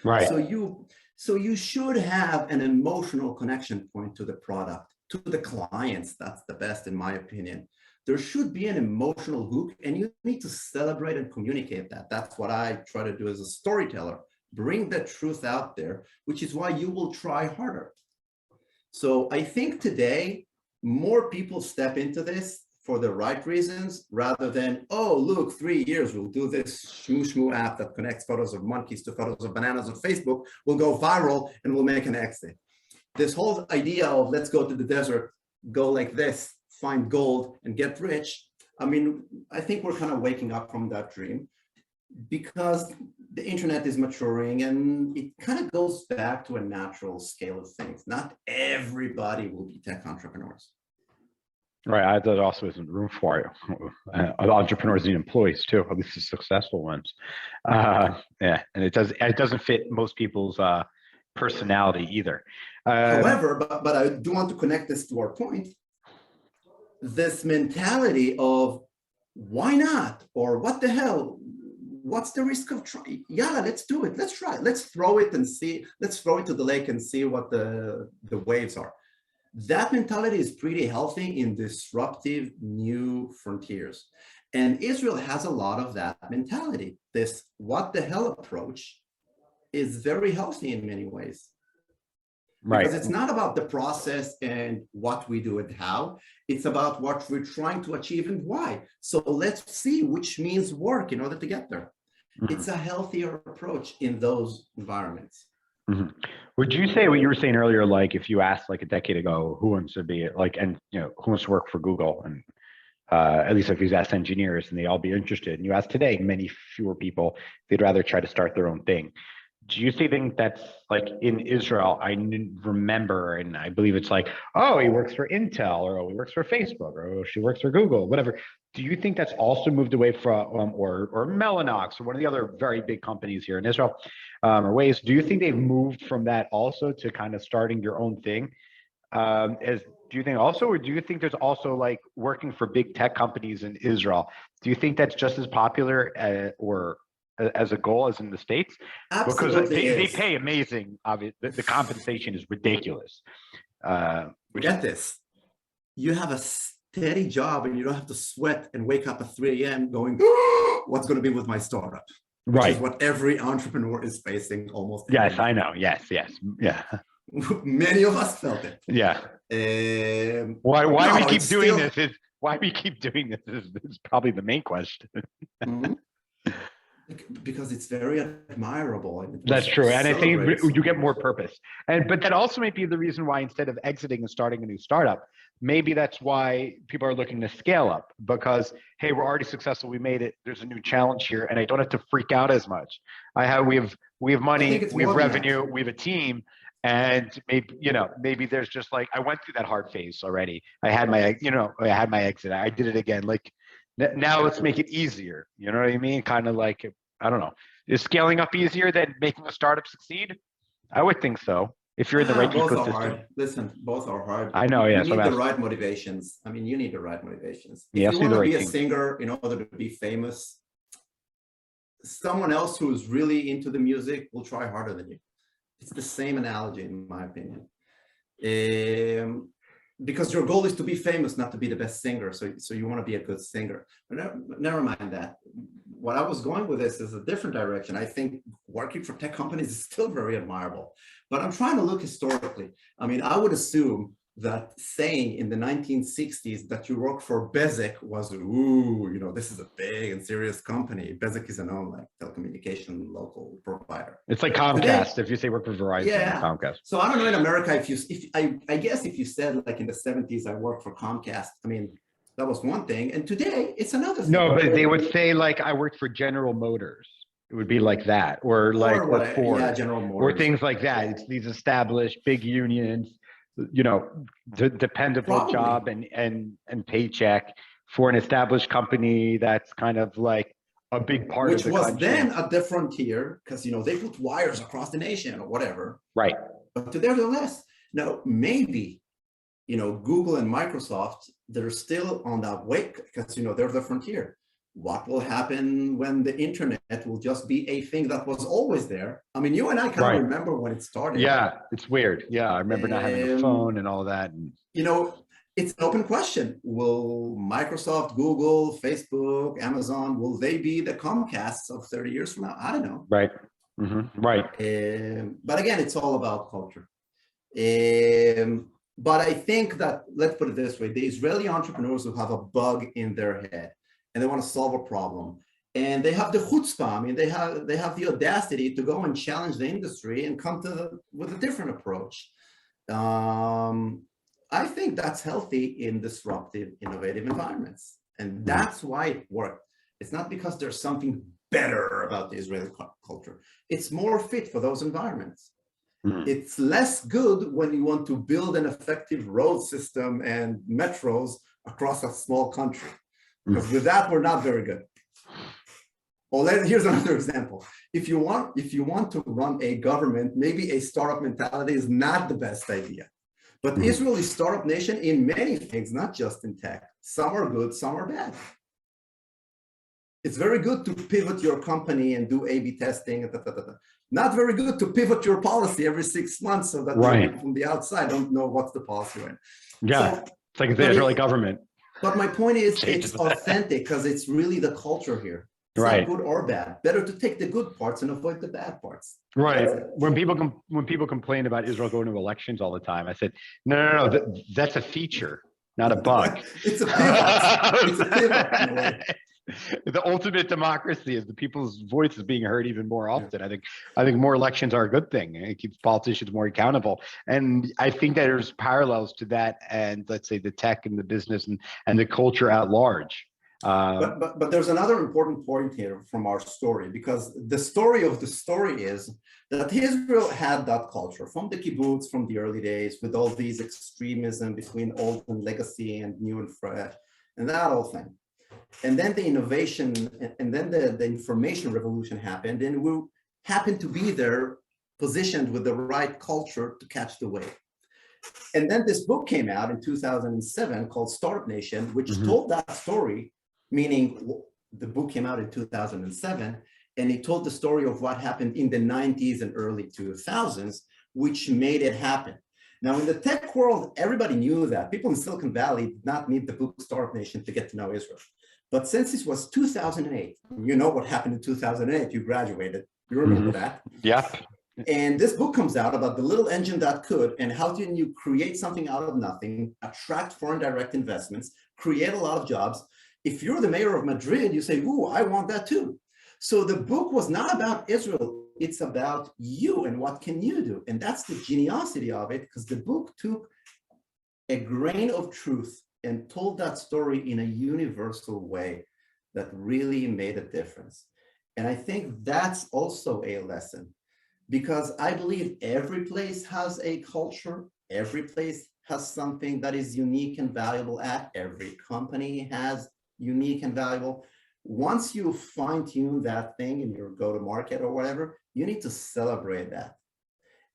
Right. So you should have an emotional connection point to the product, to the clients. That's the best, in my opinion. There should be an emotional hook, and you need to celebrate and communicate that. That's what I try to do as a storyteller. Bring the truth out there, which is why you will try harder. So I think today, more people step into this for the right reasons, rather than, oh, look, 3 years, we'll do this shmoo app that connects photos of monkeys to photos of bananas on Facebook, will go viral, and we'll make an exit. This whole idea of let's go to the desert, go like this, find gold, and get rich, I mean, I think we're kind of waking up from that dream, because the internet is maturing, and it kind of goes back to a natural scale of things. Not everybody will be tech entrepreneurs. Right, that also isn't room for you. Entrepreneurs need employees too, at least the successful ones. Yeah, and it doesn't fit most people's personality either. However, but I do want to connect this to our point. This mentality of why not, or what the hell, what's the risk of trying? Yeah, let's do it. Let's try it. Let's throw it and see. Let's throw it to the lake and see what the waves are. That mentality is pretty healthy in disruptive new frontiers. And Israel has a lot of that mentality. This what the hell approach is very healthy in many ways. Right. Because it's not about the process and what we do and how. It's about what we're trying to achieve and why. So let's see which means work in order to get there. Mm-hmm. It's a healthier approach in those environments. Mm-hmm. Would you say what you were saying earlier, like if you asked like a decade ago, who wants to be like, and you know, who wants to work for Google, and at least if you asked engineers and they all be interested, and you ask today, many fewer people, they'd rather try to start their own thing. Do you think that's like in Israel? I remember, and I believe it's like, oh, he works for Intel, or oh, he works for Facebook, or oh, she works for Google, whatever. Do you think that's also moved away from, or Mellanox, or one of the other very big companies here in Israel, or Waze? Do you think they've moved from that also to kind of starting your own thing? Do you think also, or do you think there's also like working for big tech companies in Israel? Do you think that's just as popular or as a goal as in the States? Absolutely. Because they pay amazing. Obviously, the compensation is ridiculous. Get this. You have a steady job and you don't have to sweat and wake up at 3 a.m. going, what's going to be with my startup? which Right. is what every entrepreneur is facing almost. Yes, I know. Yes, yes. Yeah. Many of us felt it. Yeah. Why No, we keep it's doing still, this is why we keep doing this is probably the main question. Mhm. Because it's very admirable and it That's was true. And I think celebrated so you get much. more purpose. But that also might be the reason why instead of exiting and starting a new startup, maybe that's why people are looking to scale up because, hey, we're already successful. We made it. There's a new challenge here and I don't have to freak out as much. We have I think money, it's we have more than that. revenue, we have a team. And maybe there's just like, I went through that hard phase already. I had my exit. I did it again. Like now let's make it easier. You know what I mean? Kind of like, I don't know. Is scaling up easier than making a startup succeed? I would think so. If you're in the right Both are ecosystem. hard. Listen, both are hard. I know, You yes. need the right motivations. I mean, you need the right motivations. If Yeah, you see want the to right be a team. singer in order to be famous, someone else who is really into the music will try harder than you. It's the same analogy, in my opinion. Because your goal is to be famous, not to be the best singer. So you want to be a good singer. But never mind that. What I was going with this is a different direction. I think working for tech companies is still very admirable. But I'm trying to look historically. I mean, I would assume that saying in the 1960s that you work for Bezeq was, ooh, this is a big and serious company. Bezeq is a known like telecommunication local provider. It's like Comcast. If you say work for Verizon, Yeah. Comcast. So I don't know in America I guess if you said like in the 70s I worked for Comcast, I mean that was one thing, and today it's another thing. No, but they would say like I worked for General Motors. It would be like that, or Ford, yeah, General Motors, or things like that. It's these established big unions, dependable Probably. job and paycheck for an established company that's kind of like a big part which of the was country. then at the frontier because they put wires across the nation or whatever. Right. But nevertheless, now maybe Google and Microsoft, they're still on that wake because they're the frontier. What will happen when the internet will just be a thing that was always there? I mean, you and I kind of remember when it started. Yeah, it's weird. Yeah, I remember not having a phone and all that. And it's an open question. Will Microsoft, Google, Facebook, Amazon, will they be the Comcasts of 30 years from now? I don't know. Right. Mm-hmm. Right. But again, it's all about culture. But I think that, let's put it this way, the Israeli entrepreneurs who have a bug in their head and they want to solve a problem and they have the chutzpah, I mean, they have the audacity to go and challenge the industry and come with a different approach. I think that's healthy in disruptive, innovative environments. And that's why it worked. It's not because there's something better about the Israeli culture. It's more fit for those environments. It's less good when you want to build an effective road system and metros across a small country. Because with that, we're not very good. Or here's another example. If you want to run a government, maybe a startup mentality is not the best idea. But Israel is a startup nation in many things, not just in tech. Some are good, some are bad. It's very good to pivot your company and do A/B testing. Not very good to pivot your policy every 6 months so that people from the outside don't know what's the policy right. Yeah, so, it's like the Israeli government. But my point is, it's authentic because it's really the culture here. It's not good or bad. Better to take the good parts and avoid the bad parts. Right. When people complain about Israel going to elections all the time, I said, no, that's a feature, not a bug. It's a pivot. It's a pivot in a way. The ultimate democracy is the people's voice is being heard even more often. I think more elections are a good thing. It keeps politicians more accountable. And I think that there's parallels to that and let's say the tech and the business and the culture at large. But there's another important point here from our story, because the story of the story is that Israel had that culture from the kibbutz, from the early days, with all these extremism between old and legacy and new and fresh, and that whole thing. And then the innovation, and then the information revolution happened, and we happened to be there, positioned with the right culture to catch the wave. And then this book came out in 2007 called Startup Nation, which told that story, meaning the book came out in 2007, and it told the story of what happened in the 90s and early 2000s, which made it happen. Now, in the tech world, everybody knew that. People in Silicon Valley did not need the book Startup Nation to get to know Israel. But since this was 2008, you know what happened in 2008, you graduated, you remember that. Yeah. And this book comes out about the little engine that could, and how can you create something out of nothing, attract foreign direct investments, create a lot of jobs. If you're the mayor of Madrid, you say, ooh, I want that too. So the book was not about Israel. It's about you and what can you do. And that's the geniosity of it, because the book took a grain of truth and told that story in a universal way that really made a difference. And I think that's also a lesson, because I believe every place has a culture, every place has something that is unique and valuable at, every company has unique and valuable. Once you fine-tune that thing in your go-to-market or whatever, you need to celebrate that.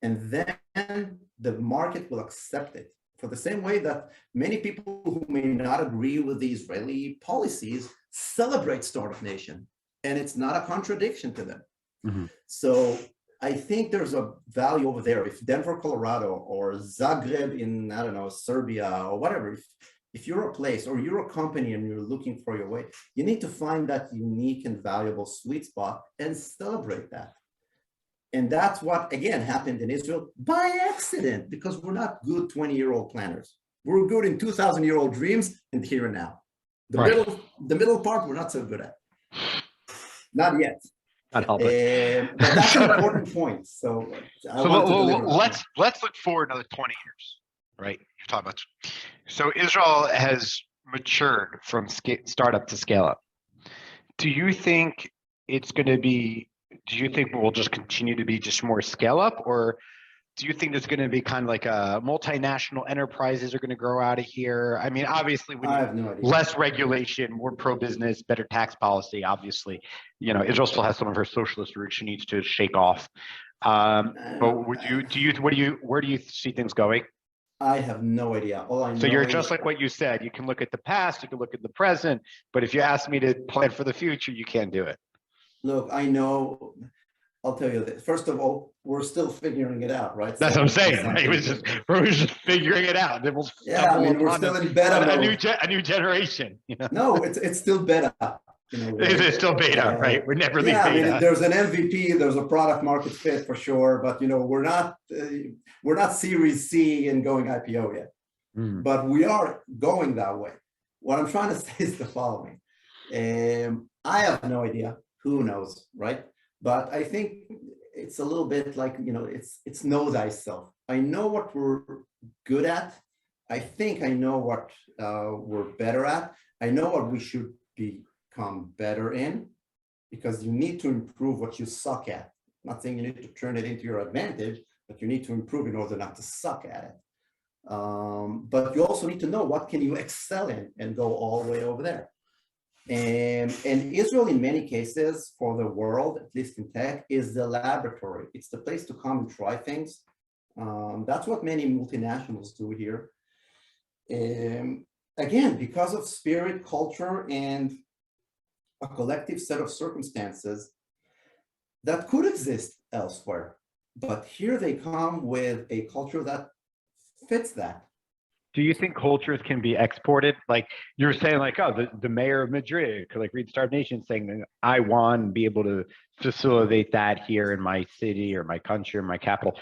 And then the market will accept it. For the same way that many people who may not agree with the Israeli policies celebrate Startup Nation, and it's not a contradiction to them. So I think there's a value over there. If Denver, Colorado, or Zagreb in, I don't know, Serbia or whatever, if you're a place or you're a company and you're looking for your way, you need to find that unique and valuable sweet spot and celebrate that. And that's what, again, happened in Israel by accident, because we're not good 20-year-old planners. We're good in 2,000-year-old dreams and here and now. The middle part, we're not so good at. Not yet. Not helping. But that's an important point. So let's look forward another 20 years, right? You're talking about. So Israel has matured from startup to scale up. Do you think it's going to be? Do you think we'll just continue to be just more scale up, or do you think there's going to be kind of like a multinational enterprises are going to grow out of here? I mean, obviously, we need less regulation, more pro-business, better tax policy. Obviously, you know, Israel still has some of her socialist roots she needs to shake off. But where do you see things going? I have no idea. All I know. So you're just like what you said. You can look at the past, you can look at the present, but if you ask me to plan for the future, you can't do it. Look, I know. I'll tell you this. First of all, we're still figuring it out, right? That's what I'm saying. Right? We're just figuring it out. Then we'll we're still in beta mode. A new generation. You know? No, it's still beta. You know, it's still beta, right? We're never beta. I mean, there's an MVP, there's a product market fit for sure, but you know, we're not Series C and going IPO yet, but we are going that way. What I'm trying to say is the following: I have no idea. Who knows, right? But I think it's a little bit like, you know, it's know thyself. I know what we're good at. I think I know what we're better at. I know what we should become better in, because you need to improve what you suck at. I'm not saying you need to turn it into your advantage, but you need to improve in order not to suck at it. But you also need to know what can you excel in and go all the way over there. And Israel, in many cases, for the world, at least in tech, is the laboratory. It's the place to come and try things. That's what many multinationals do here. Again, because of spirit, culture, and a collective set of circumstances that could exist elsewhere. But here they come with a culture that fits that. Do you think cultures can be exported? Like you're saying, like, oh, the mayor of Madrid could like read Startup Nation saying that I want to be able to facilitate that here in my city or my country or my capital.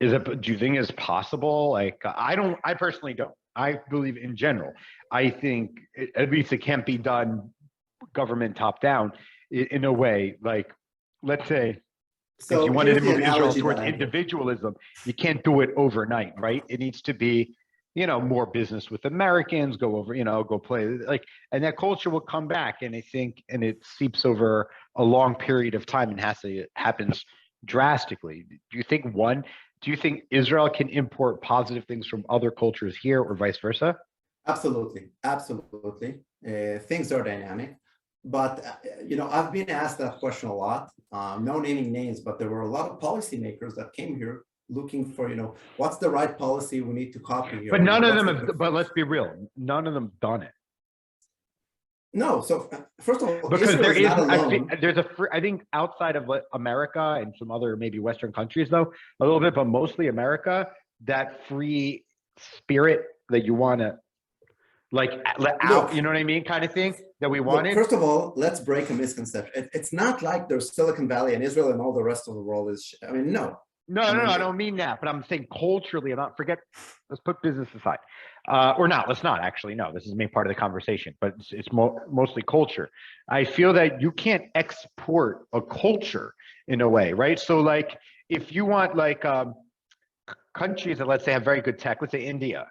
Do you think it's possible? Like, I personally don't. I believe in general. I think at least it can't be done government top down in a way. Like, let's say, if you wanted to move Israel towards individualism, you can't do it overnight, right? It needs to be, you know, more business with Americans, go over, you know, go play like, and that culture will come back. And I think, and it seeps over a long period of time and happens drastically. Do you think Israel can import positive things from other cultures here or vice versa? Absolutely. Absolutely. Things are dynamic, but, you know, I've been asked that question a lot, no naming names, but there were a lot of policymakers that came here looking for, you know, what's the right policy we need to copy here. But none of them have, but let's be real, none of them done it. No, so first of all, because I think outside of America and some other maybe Western countries though, a little bit, but mostly America, that free spirit that you want to like let out, Look, you know what I mean, kind of thing that we look, wanted. first of all, let's break a misconception. It's not like there's Silicon Valley and Israel and all the rest of the world is, I mean, no. No, I no, no, mean, I don't mean that, but I'm saying culturally, I'm not forget, let's put business aside. Or not, let's not actually, no, this is the main part of the conversation, but it's mostly culture. I feel that you can't export a culture in a way, right? So like, if you want like countries that let's say have very good tech, let's say India,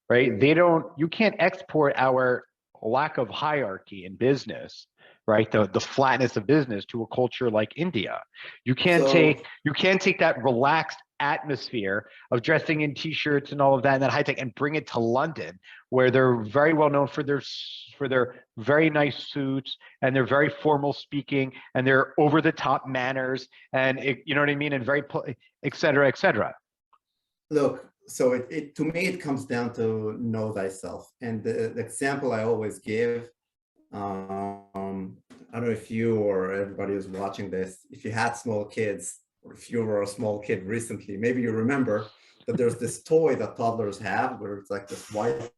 right? You can't export our lack of hierarchy in business, right? The flatness of business to a culture like India. You can't so take that relaxed atmosphere of dressing in t-shirts and all of that and that high tech and bring it to London, where they're very well known for their very nice suits and they're very formal speaking and their over the top manners and you know what I mean, and very et cetera, et cetera. look, so it to me, it comes down to know thyself. And the example I always give, I don't know if you or everybody who's watching this, if you had small kids, or if you were a small kid recently, maybe you remember that there's this toy that toddlers have where it's like this white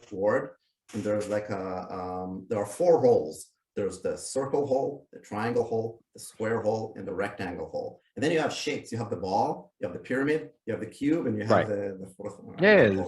board, and there's like there are four holes. There's the circle hole, the triangle hole, the square hole, and the rectangle hole. And then you have shapes. You have the ball, you have the pyramid, you have the cube, and you have the fourth one. Yeah.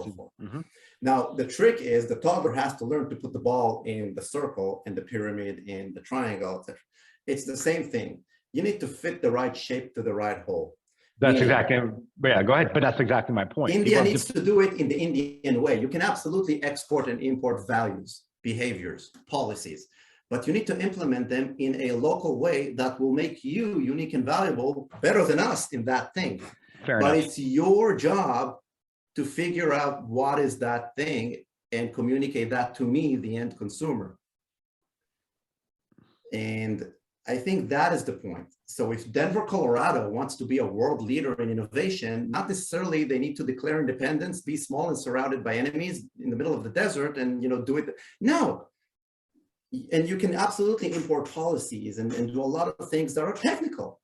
Now, the trick is the toddler has to learn to put the ball in the circle and the pyramid in the triangle, etc. It's the same thing. You need to fit the right shape to the right hole. That's Meaning, exactly, yeah, go ahead. But that's exactly my point. India needs to do it in the Indian way. You can absolutely export and import values, behaviors, policies, but you need to implement them in a local way that will make you unique and valuable, better than us in that thing. Fair but enough. It's your job to figure out what is that thing and communicate that to me, the end consumer. And I think that is the point. So if Denver, Colorado wants to be a world leader in innovation, not necessarily they need to declare independence, be small and surrounded by enemies in the middle of the desert and do it. No. And you can absolutely import policies and do a lot of things that are technical,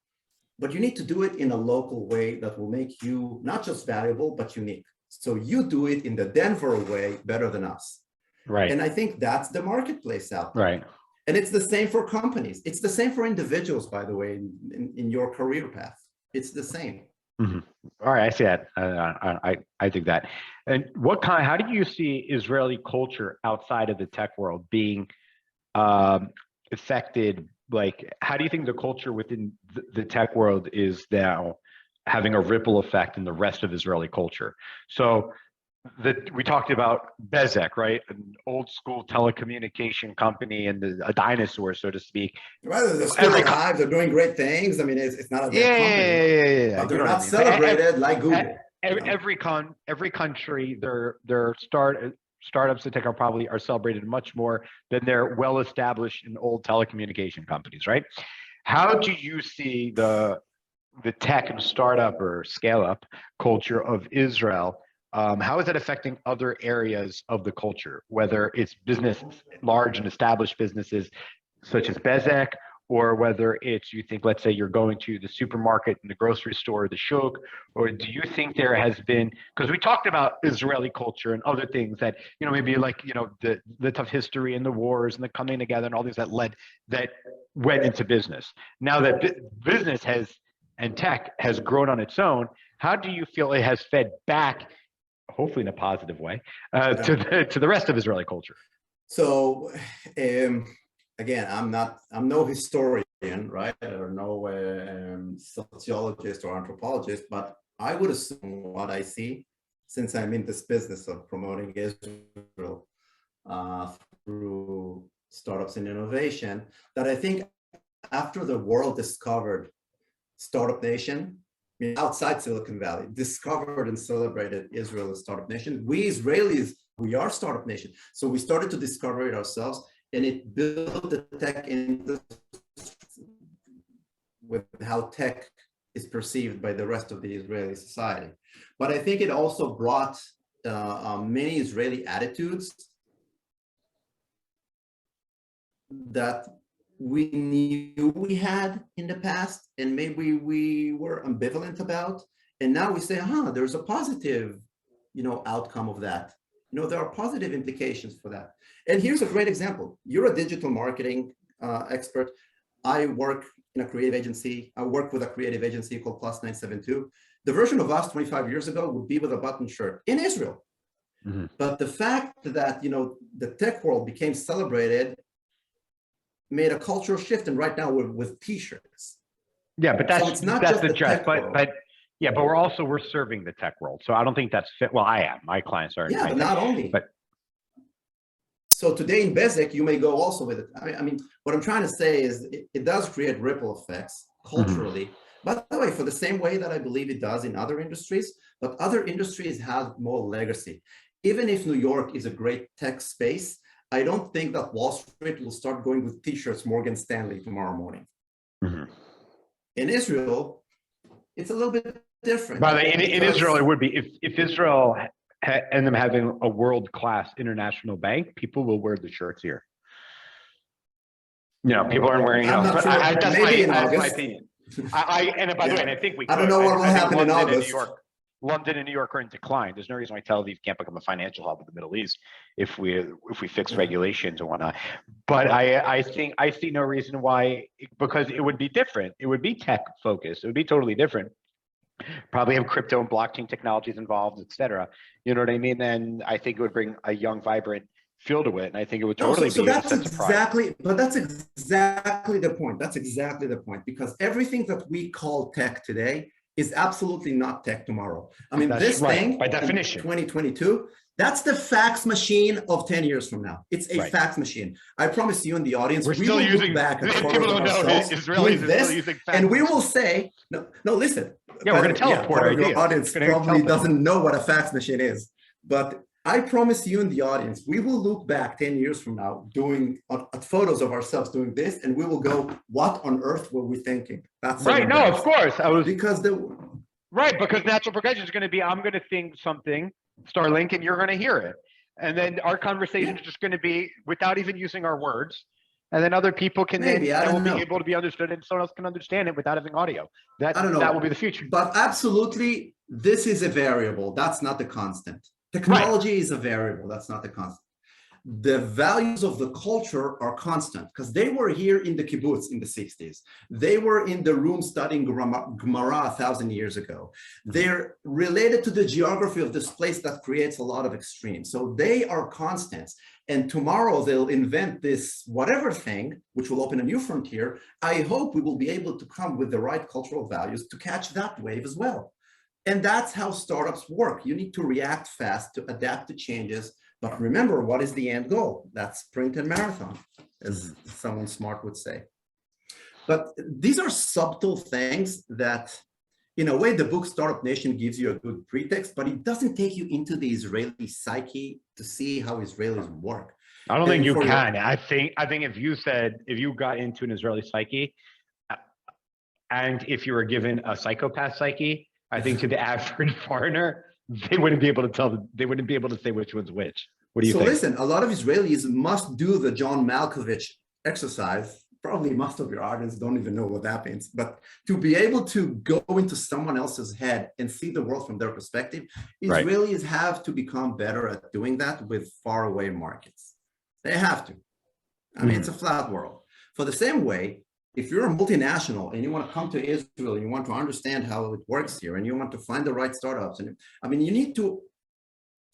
but you need to do it in a local way that will make you not just valuable, but unique. So you do it in the Denver way better than us. Right. And I think that's the marketplace out there. Right. And it's the same for companies. It's the same for individuals, by the way, in your career path. It's the same. Mm-hmm. All right, I see that. I think that. And how do you see Israeli culture outside of the tech world being affected? Like, how do you think the culture within the tech world is now having a ripple effect in the rest of Israeli culture? So we talked about Bezek, right? An old school telecommunication company and a dinosaur, so to speak. Well, they're still alive. They're doing great things. I mean, it's not a bad company. But they're not celebrated like Google. Every country, their startups that tech are celebrated much more than their well-established and old telecommunication companies, right? How do you see the tech and startup or scale-up culture of Israel? How is that affecting other areas of the culture, whether it's businesses, large and established businesses such as Bezek, or whether it's, you think, let's say you're going to the supermarket and the grocery store, the shuk, or do you think there has been, because we talked about Israeli culture and other things that, maybe like, the tough history and the wars and the coming together and all these that went into business. Now that business and tech has grown on its own, how do you feel it has fed back, hopefully in a positive way, to the rest of Israeli culture? So, again, I'm no historian, right, or no sociologist or anthropologist, but I would assume what I see, since I'm in this business of promoting Israel through startups and innovation, that I think after the world discovered Startup Nation, outside Silicon Valley, discovered and celebrated Israel as Startup Nation. We Israelis, we are Startup Nation. So we started to discover it ourselves, and it built the tech industry with how tech is perceived by the rest of the Israeli society. But I think it also brought many Israeli attitudes that we knew we had in the past and maybe we were ambivalent about, and now we say, there's a positive outcome of that. There are positive implications for that. And here's a great example. You're a digital marketing expert. I work in a creative agency. I work with a creative agency called Plus 972. The version of us 25 years ago would be with a button shirt in Israel. Mm-hmm. But the fact that, the tech world became celebrated made a cultural shift. And right now we're with t-shirts. Yeah, but that's the dress. But we're serving the tech world. So I don't think that's fit. Well, I am. My clients are. Yeah, but not only. So today in Bezek, you may go also with it. I mean, what I'm trying to say is it does create ripple effects culturally. Mm-hmm. By the way, for the same way that I believe it does in other industries, but other industries have more legacy. Even if New York is a great tech space, I don't think that Wall Street will start going with t-shirts Morgan Stanley tomorrow morning. Mm-hmm. In Israel, it's a little bit different. By the way, in Israel, it would be if Israel ended up having a world-class international bank, people will wear the shirts here. People aren't wearing. That's my opinion. And by the way, and I think I don't know what will happen in August. London and New York are in decline. There's no reason why Tel Aviv can't become a financial hub of the Middle East if we fix regulations and whatnot. But I see no reason why, because it would be different. It would be tech focused. It would be totally different. Probably have crypto and blockchain technologies involved, et cetera. You know what I mean? And I think it would bring a young, vibrant feel to it. And I think it would totally be a sense of pride. But that's exactly the point. That's exactly the point. Because everything that we call tech today is absolutely not tech tomorrow. I mean, this thing, by definition, 2022, that's the fax machine of 10 years from now. It's a fax machine. I promise you in the audience, we will look back at photos of ourselves doing this, and we will say, no, listen. Yeah, we're going to teleport our ideas. The audience probably doesn't know what a fax machine is, but I promise you in the audience, we will look back 10 years from now doing at photos of ourselves doing this, and we will go, what on earth were we thinking? That's right. No, of course. Because natural progression is going to be, I'm going to think something, Starlink, and you're going to hear it. And then our conversation is just going to be without even using our words. And then other people can be able to be understood, and someone else can understand it without having audio. That will be the future. But absolutely, this is a variable. That's not the constant. Technology is a variable. That's not the constant. The values of the culture are constant because they were here in the kibbutz in the 60s. They were in the room studying Gemara 1,000 years ago. They're related to the geography of this place that creates a lot of extremes. So they are constants. And tomorrow they'll invent this whatever thing, which will open a new frontier. I hope we will be able to come with the right cultural values to catch that wave as well. And that's how startups work. You need to react fast to adapt to changes. But remember, what is the end goal? That's sprint and marathon, as someone smart would say. But these are subtle things that, in a way, the book Startup Nation gives you a good pretext, but it doesn't take you into the Israeli psyche to see how Israelis work. I don't think you can. I think if you got into an Israeli psyche, and if you were given a psychopath psyche, I think to the average foreigner, they wouldn't be able to say which one's which. What do you think? So listen, a lot of Israelis must do the John Malkovich exercise. Probably most of your audience don't even know what that means, but to be able to go into someone else's head and see the world from their perspective, Israelis have to become better at doing that with faraway markets. They have to. I mean, it's a flat world. For the same way, if you're a multinational and you want to come to Israel and you want to understand how it works here and you want to find the right startups, and I mean, you need to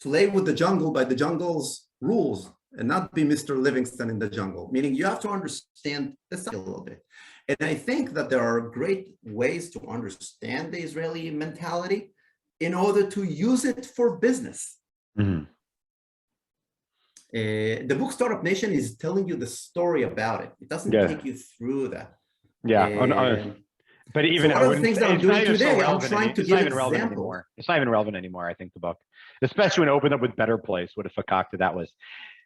play with the jungle by the jungle's rules and not be Mr. Livingston in the jungle, meaning you have to understand this a little bit. And I think that there are great ways to understand the Israeli mentality in order to use it for business. Mm-hmm. The book Startup Nation is telling you the story about it. It doesn't take you through that. Yeah. But even so one of the things that I'm doing today, I'm trying to give examples. It's not even relevant anymore, I think, the book. Especially when it opened up with Better Place. What a fakakta that was.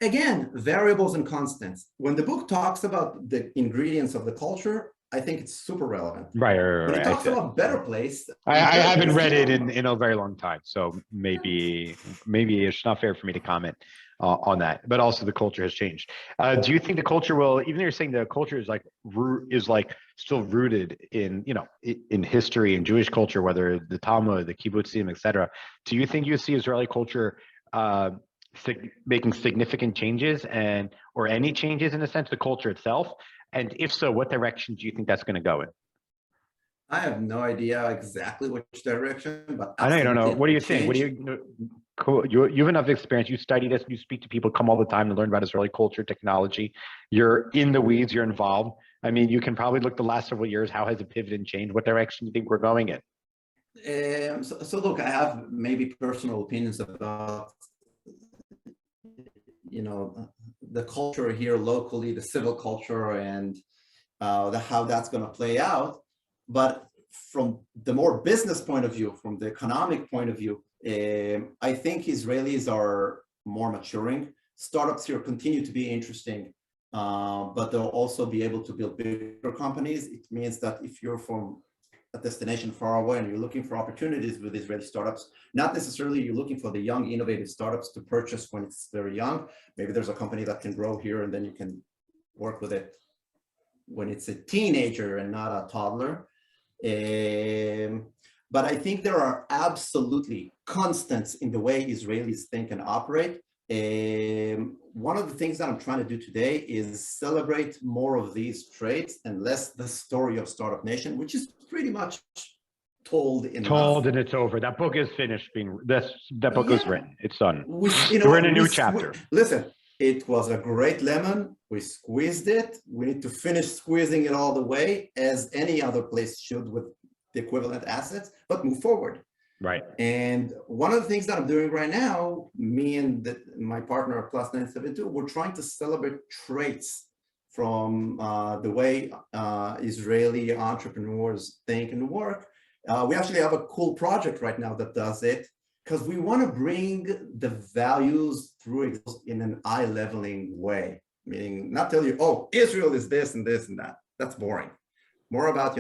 Again, variables and constants. When the book talks about the ingredients of the culture, I think it's super relevant. Right. When it talks about Better Place, I haven't read it in a very long time, so maybe it's not fair for me to comment on that, but also the culture has changed. Do you think the culture will, even though you're saying the culture is like still rooted in, in history and Jewish culture, whether the Talmud, the kibbutzim, etc. Do you think you see Israeli culture making significant changes or any changes in a sense, the culture itself? And if so, what direction do you think that's going to go in? I have no idea exactly which direction, but I know you don't know. What do you think? change. Cool. You have enough experience. You study this. You speak to people, come all the time to learn about Israeli culture, technology. You're in the weeds. You're involved. I mean, you can probably look the last several years. How has it pivoted and changed? What direction do you think we're going in? So look, I have maybe personal opinions about, the culture here locally, the civil culture, and how that's going to play out. But from the more business point of view, from the economic point of view, I think Israelis are more maturing. Startups here continue to be interesting, but they'll also be able to build bigger companies. It means that if you're from a destination far away and you're looking for opportunities with Israeli startups, not necessarily you're looking for the young, innovative startups to purchase when it's very young. Maybe there's a company that can grow here and then you can work with it when it's a teenager and not a toddler. But I think there are absolutely constants in the way Israelis think and operate. One of the things that I'm trying to do today is celebrate more of these traits and less the story of Startup Nation, which is pretty much told and it's over. That book is finished that book was written. It's done. We're in a new chapter. Listen, it was a great lemon. We squeezed it. We need to finish squeezing it all the way, as any other place should with the equivalent assets, but move forward. Right. And one of the things that I'm doing right now, me and my partner at Plus 972, we're trying to celebrate traits from the way Israeli entrepreneurs think and work. We actually have a cool project right now that does it, because we want to bring the values through in an eye-leveling way, meaning not tell you, oh, Israel is this and this and that. That's boring. More about,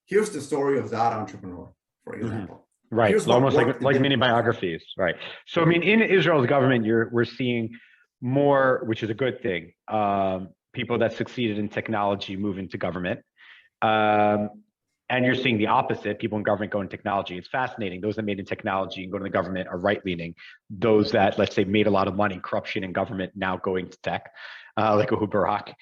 here's the story of that entrepreneur, for example. Mm-hmm. Right. It's almost like mini biographies. Right. So, I mean, in Israel's government, we're seeing more, which is a good thing. People that succeeded in technology move into government. And you're seeing the opposite. People in government go into technology. It's fascinating. Those that made in technology and go to the government are right-leaning. Those that, let's say, made a lot of money, corruption in government, now going to tech, like Ehud Barak.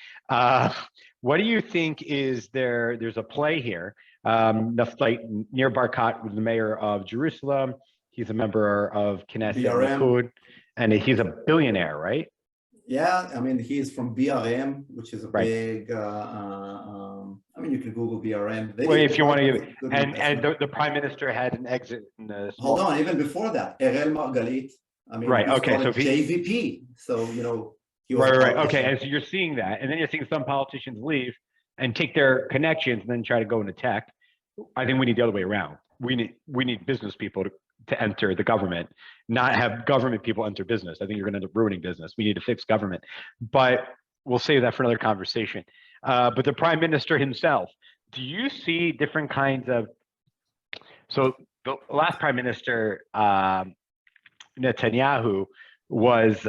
What do you think is there's a play here? Like Nir Barkat was the mayor of Jerusalem. He's a member of Knesset Likud, and he's a billionaire, right? Yeah, I mean, he's from BRM, which is a big, I mean, you can Google BRM. Well, if you want to, and the prime minister had an exit. Hold on, even before that, Erel Margalit. I mean, right, okay, so JVP. So, he was right. Okay, and so you're seeing that, and then you're seeing some politicians leave and take their connections and then try to go into tech. I think we need the other way around. We need business people to enter the government, not have government people enter business. I think you're going to end up ruining business. We need to fix government, but we'll save that for another conversation. But the prime minister himself, do you see different kinds of? So the last prime minister, Netanyahu, was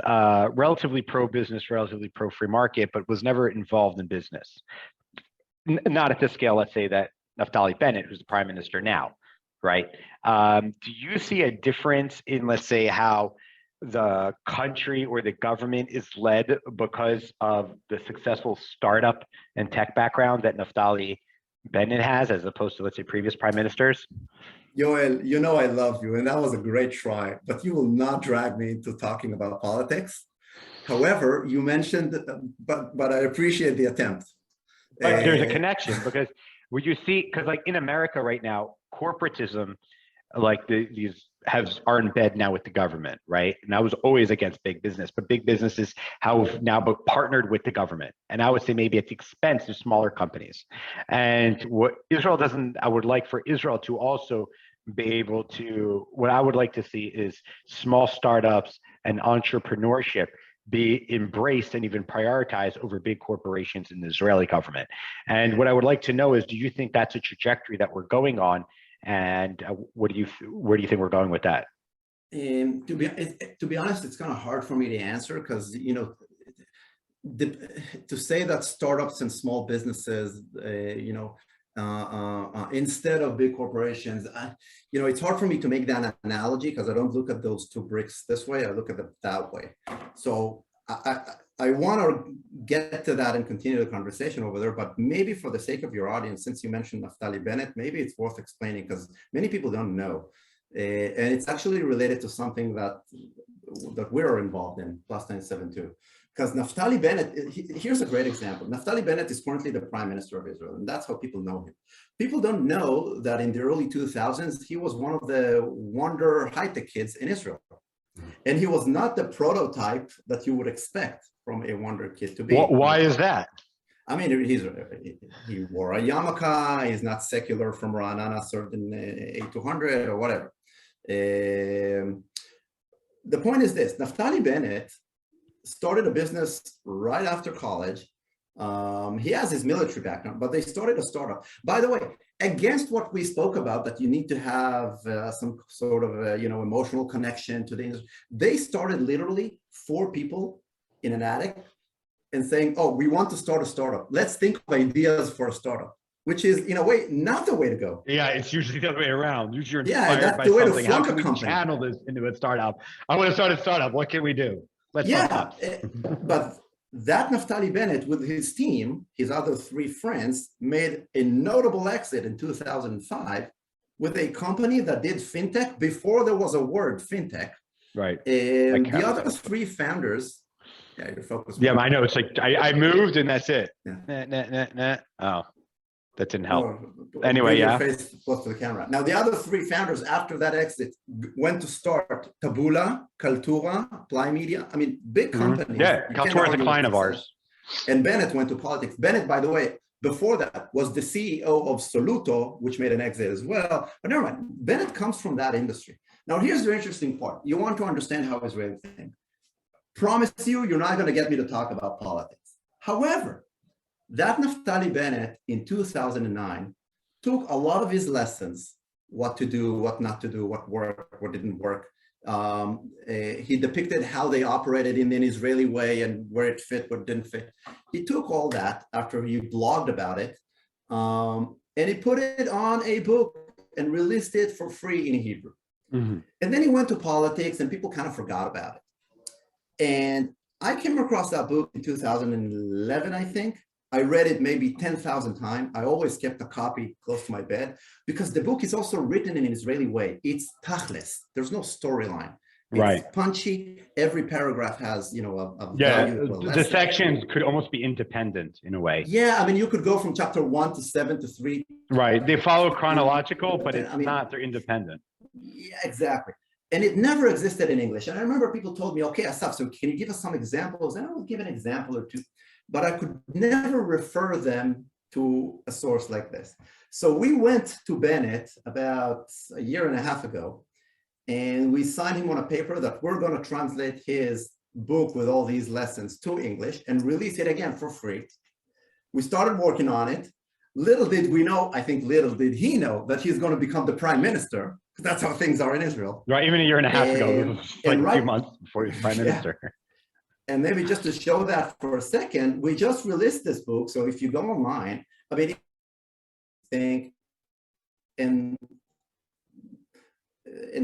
relatively pro-business, relatively pro-free market, but was never involved in business. Not at the scale, let's say, that Naftali Bennett, who's the prime minister now, right? Do you see a difference in, let's say, how the country or the government is led because of the successful startup and tech background that Naftali Bennett has, as opposed to, let's say, previous prime ministers? Yoel, I love you, and that was a great try, but you will not drag me into talking about politics. However, you mentioned, but I appreciate the attempt. But there's a connection, because what you see, because like in America right now, corporatism, like these are in bed now with the government, right? And I was always against big business, but big businesses have now partnered with the government. And I would say maybe at the expense of smaller companies. And what Israel doesn't, I would like for Israel to also be able to, what I would like to see is small startups and entrepreneurship be embraced and even prioritized over big corporations in the Israeli government. And what I would like to know is, do you think that's a trajectory that we're going on? And where do you think we're going with that? To be honest, it's kind of hard for me to answer because, to say that startups and small businesses, instead of big corporations, it's hard for me to make that analogy because I don't look at those two bricks this way. I look at them that way. So I want to get to that and continue the conversation over there, but maybe for the sake of your audience, since you mentioned Naftali Bennett, maybe it's worth explaining because many people don't know. And it's actually related to something that we're involved in, Plus 972. Because Naftali Bennett, here's a great example. Naftali Bennett is currently the Prime Minister of Israel, and that's how people know him. People don't know that in the early 2000s, he was one of the wonder high-tech kids in Israel. And he was not the prototype that you would expect from a wonder kid to be. Why is that? I mean, he wore a yarmulke, he's not secular from Ra'anana, served in A200 or whatever. The point is this, Naftali Bennett started a business right after college. He has his military background, but they started a startup. By the way, against what we spoke about, that you need to have some sort of emotional connection to the industry. They started literally 4 people in an attic and saying, oh, we want to start a startup. Let's think of ideas for a startup, which is in a way not the way to go. Yeah, it's usually the other way around. Usually you're inspired by something. How can we channel this into a startup? I want to start a startup. What can we do? But that Naftali Bennett with his team, his other 3 friends, made a notable exit in 2005 with a company that did fintech before there was a word fintech. Right. And the other 3 founders, you're focused. Yeah, I know. It's like I moved and that's it. Yeah. Oh, that didn't help. Anyway, yeah. Face close to the camera. Now, the other 3 founders after that exit went to start Taboola, Kaltura, Ply Media. I mean, big companies. Yeah, Kaltura is a client of ours. And Bennett went to politics. Bennett, by the way, before that was the CEO of Soluto, which made an exit as well. But never mind, Bennett comes from that industry. Now, here's the interesting part. You want to understand how Israelis think. Promise you're not going to get me to talk about politics. However, that Naftali Bennett in 2009 took a lot of his lessons, what to do, what not to do, what worked, what didn't work. He depicted how they operated in an Israeli way and where it fit, what didn't fit. He took all that after he blogged about it, and he put it on a book and released it for free in Hebrew. Mm-hmm. And then he went to politics and people kind of forgot about it. And I came across that book in 2011, I think. I read it maybe 10,000 times. I always kept a copy close to my bed because the book is also written in an Israeli way. It's tachlis. There's no storyline. It's right. Punchy. Every paragraph has, a value. The sections could almost be independent in a way. Yeah, I mean, you could go from chapter 1 to 7 to 3. Right. They follow chronological, but it's not. They're independent. Yeah, exactly. And it never existed in English. And I remember people told me, okay, Assaf, so can you give us some examples? And I will give an example or 2. But I could never refer them to a source like this. So we went to Bennett about a year and a half ago, and we signed him on a paper that we're going to translate his book with all these lessons to English and release it again for free. We started working on it. Little did we know, I think little did he know, that he's going to become the Prime Minister. That's how things are in Israel. Right, even a year and a half ago, like a few months before he was Prime Minister. Yeah. And maybe just to show that for a second, we just released this book. So if you go online, I mean, think and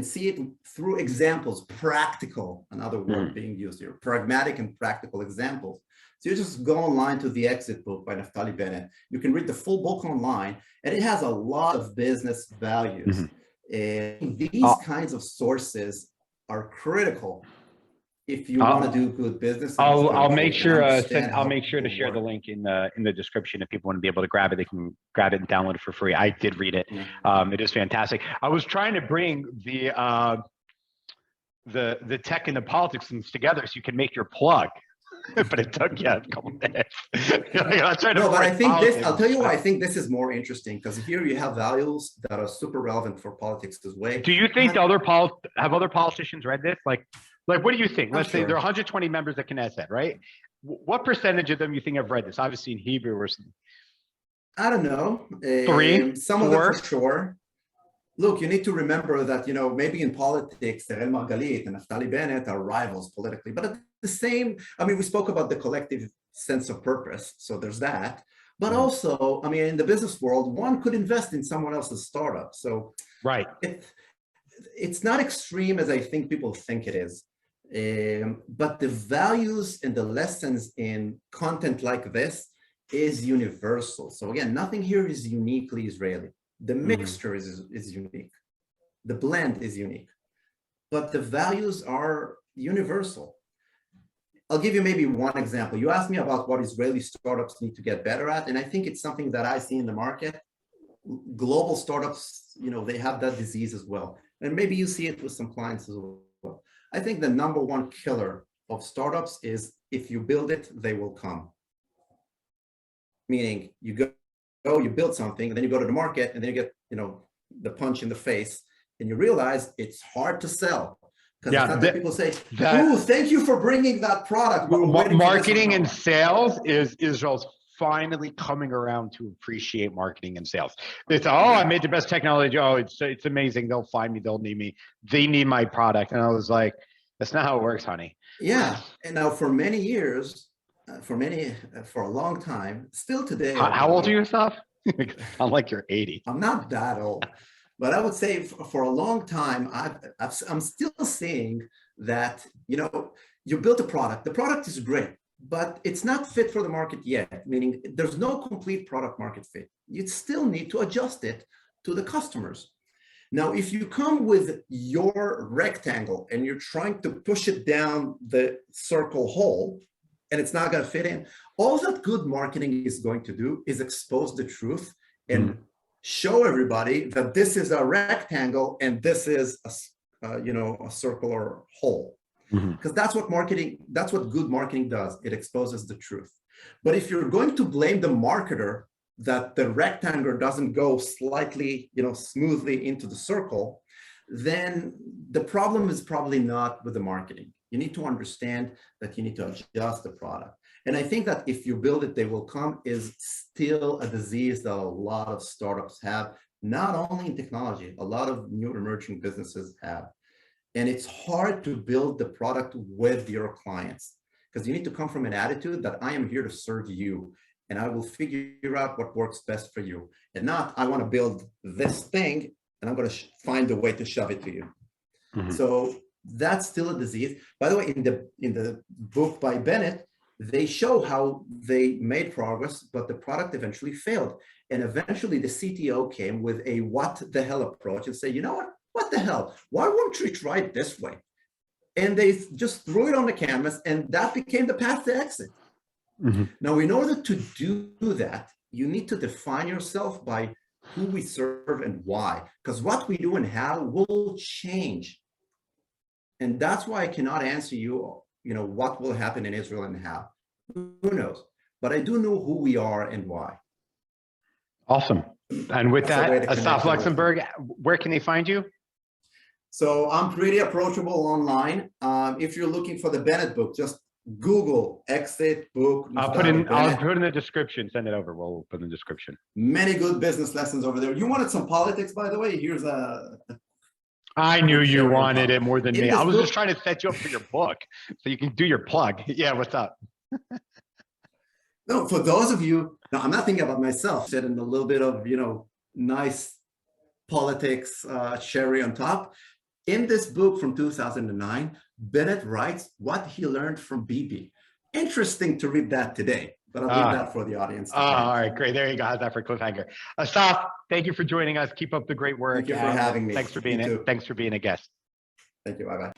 see it through examples, practical, another word being used here, pragmatic and practical examples. So you just go online to the Exit book by Naftali Bennett. You can read the full book online, and it has a lot of business values. And these kinds of sources are critical if you want to do good business. I'll make sure to share the link in the description. If people want to be able to grab it, they can grab it and download it for free. I did read it. It is fantastic. I was trying to bring the tech and the politics things together so you can make your plug. But it took a couple minutes. But I think I'll tell you why I think this is more interesting, because here you have values that are super relevant for politics as well. Do you think have other politicians read this? Like, what do you think? Let's say there are 120 members of Knesset, right? What percentage of them you think have read this? Obviously in Hebrew or something. I don't know. 3, some 4? Of them for sure. Look, you need to remember that, maybe in politics, Terel Margalit and Naftali Bennett are rivals politically, but at the same, we spoke about the collective sense of purpose. So there's that. But also, in the business world, one could invest in someone else's startup. So right. It's not extreme as I think people think it is. But the values and the lessons in content like this is universal. So again, nothing here is uniquely Israeli. The mixture is unique. The blend is unique. But the values are universal. I'll give you maybe one example. You asked me about what Israeli startups need to get better at, and I think it's something that I see in the market. Global startups, they have that disease as well. And maybe you see it with some clients as well. I think the number one killer of startups is if you build it, they will come. Meaning you you build something, and then you go to the market, and then you get, the punch in the face, and you realize it's hard to sell. Because people say, "Oh, thank you for bringing that product." Marketing and sales is Israel's finally coming around to appreciate marketing and sales. It's I made the best technology. Oh, it's amazing. They'll find me. They'll need me. They need my product. And I was like, that's not how it works, honey. Yeah. And now for many years, for a long time, still today. How old are you, Assaf? I'm like you're 80. I'm not that old. But I would say for a long time, I'm still seeing that, you built a product. The product is great, but it's not fit for the market yet, meaning there's no complete product market fit. You still need to adjust it to the customers. Now, if you come with your rectangle and you're trying to push it down the circle hole, and it's not going to fit in, all that good marketing is going to do is expose the truth and show everybody that this is a rectangle and this is a circular hole. Because that's what good marketing does. It exposes the truth. But if you're going to blame the marketer that the rectangle doesn't go slightly, smoothly into the circle, then the problem is probably not with the marketing. You need to understand that you need to adjust the product. And I think that if you build it, they will come is still a disease that a lot of startups have, not only in technology, a lot of new emerging businesses have. And it's hard to build the product with your clients because you need to come from an attitude that I am here to serve you and I will figure out what works best for you. And not, I want to build this thing and I'm going to find a way to shove it to you. So that's still a disease. By the way, in the book by Bennett, they show how they made progress, but the product eventually failed. And eventually the CTO came with a what the hell approach and say, you know what the hell? Why won't we try it this way? And they just threw it on the canvas and that became the path to exit. Now, in order to do that, you need to define yourself by who we serve and why, because what we do and how will change. And that's why I cannot answer you, what will happen in Israel and how. Who knows? But I do know who we are and why. Awesome. And with that, Assaf Luxembourg, where can they find you? So I'm pretty approachable online. If you're looking for the Bennett book, just Google exit book. I'll put in the description. Send it over. We'll put in the description. Many good business lessons over there. You wanted some politics, by the way. Here's I knew you wanted it more than me. I was just trying to set you up for your book so you can do your plug. Yeah, what's up? No, for those of you, no, I'm not thinking about myself. Said in a little bit of, nice politics, cherry on top. In this book from 2009, Bennett writes what he learned from Bibi. Interesting to read that today, but I'll leave that for the audience. All right, great. There you go. How's that for cliffhanger? Assaf, thank you for joining us. Keep up the great work. Thank you for having me. Thanks for being a guest. Thank you. Bye-bye.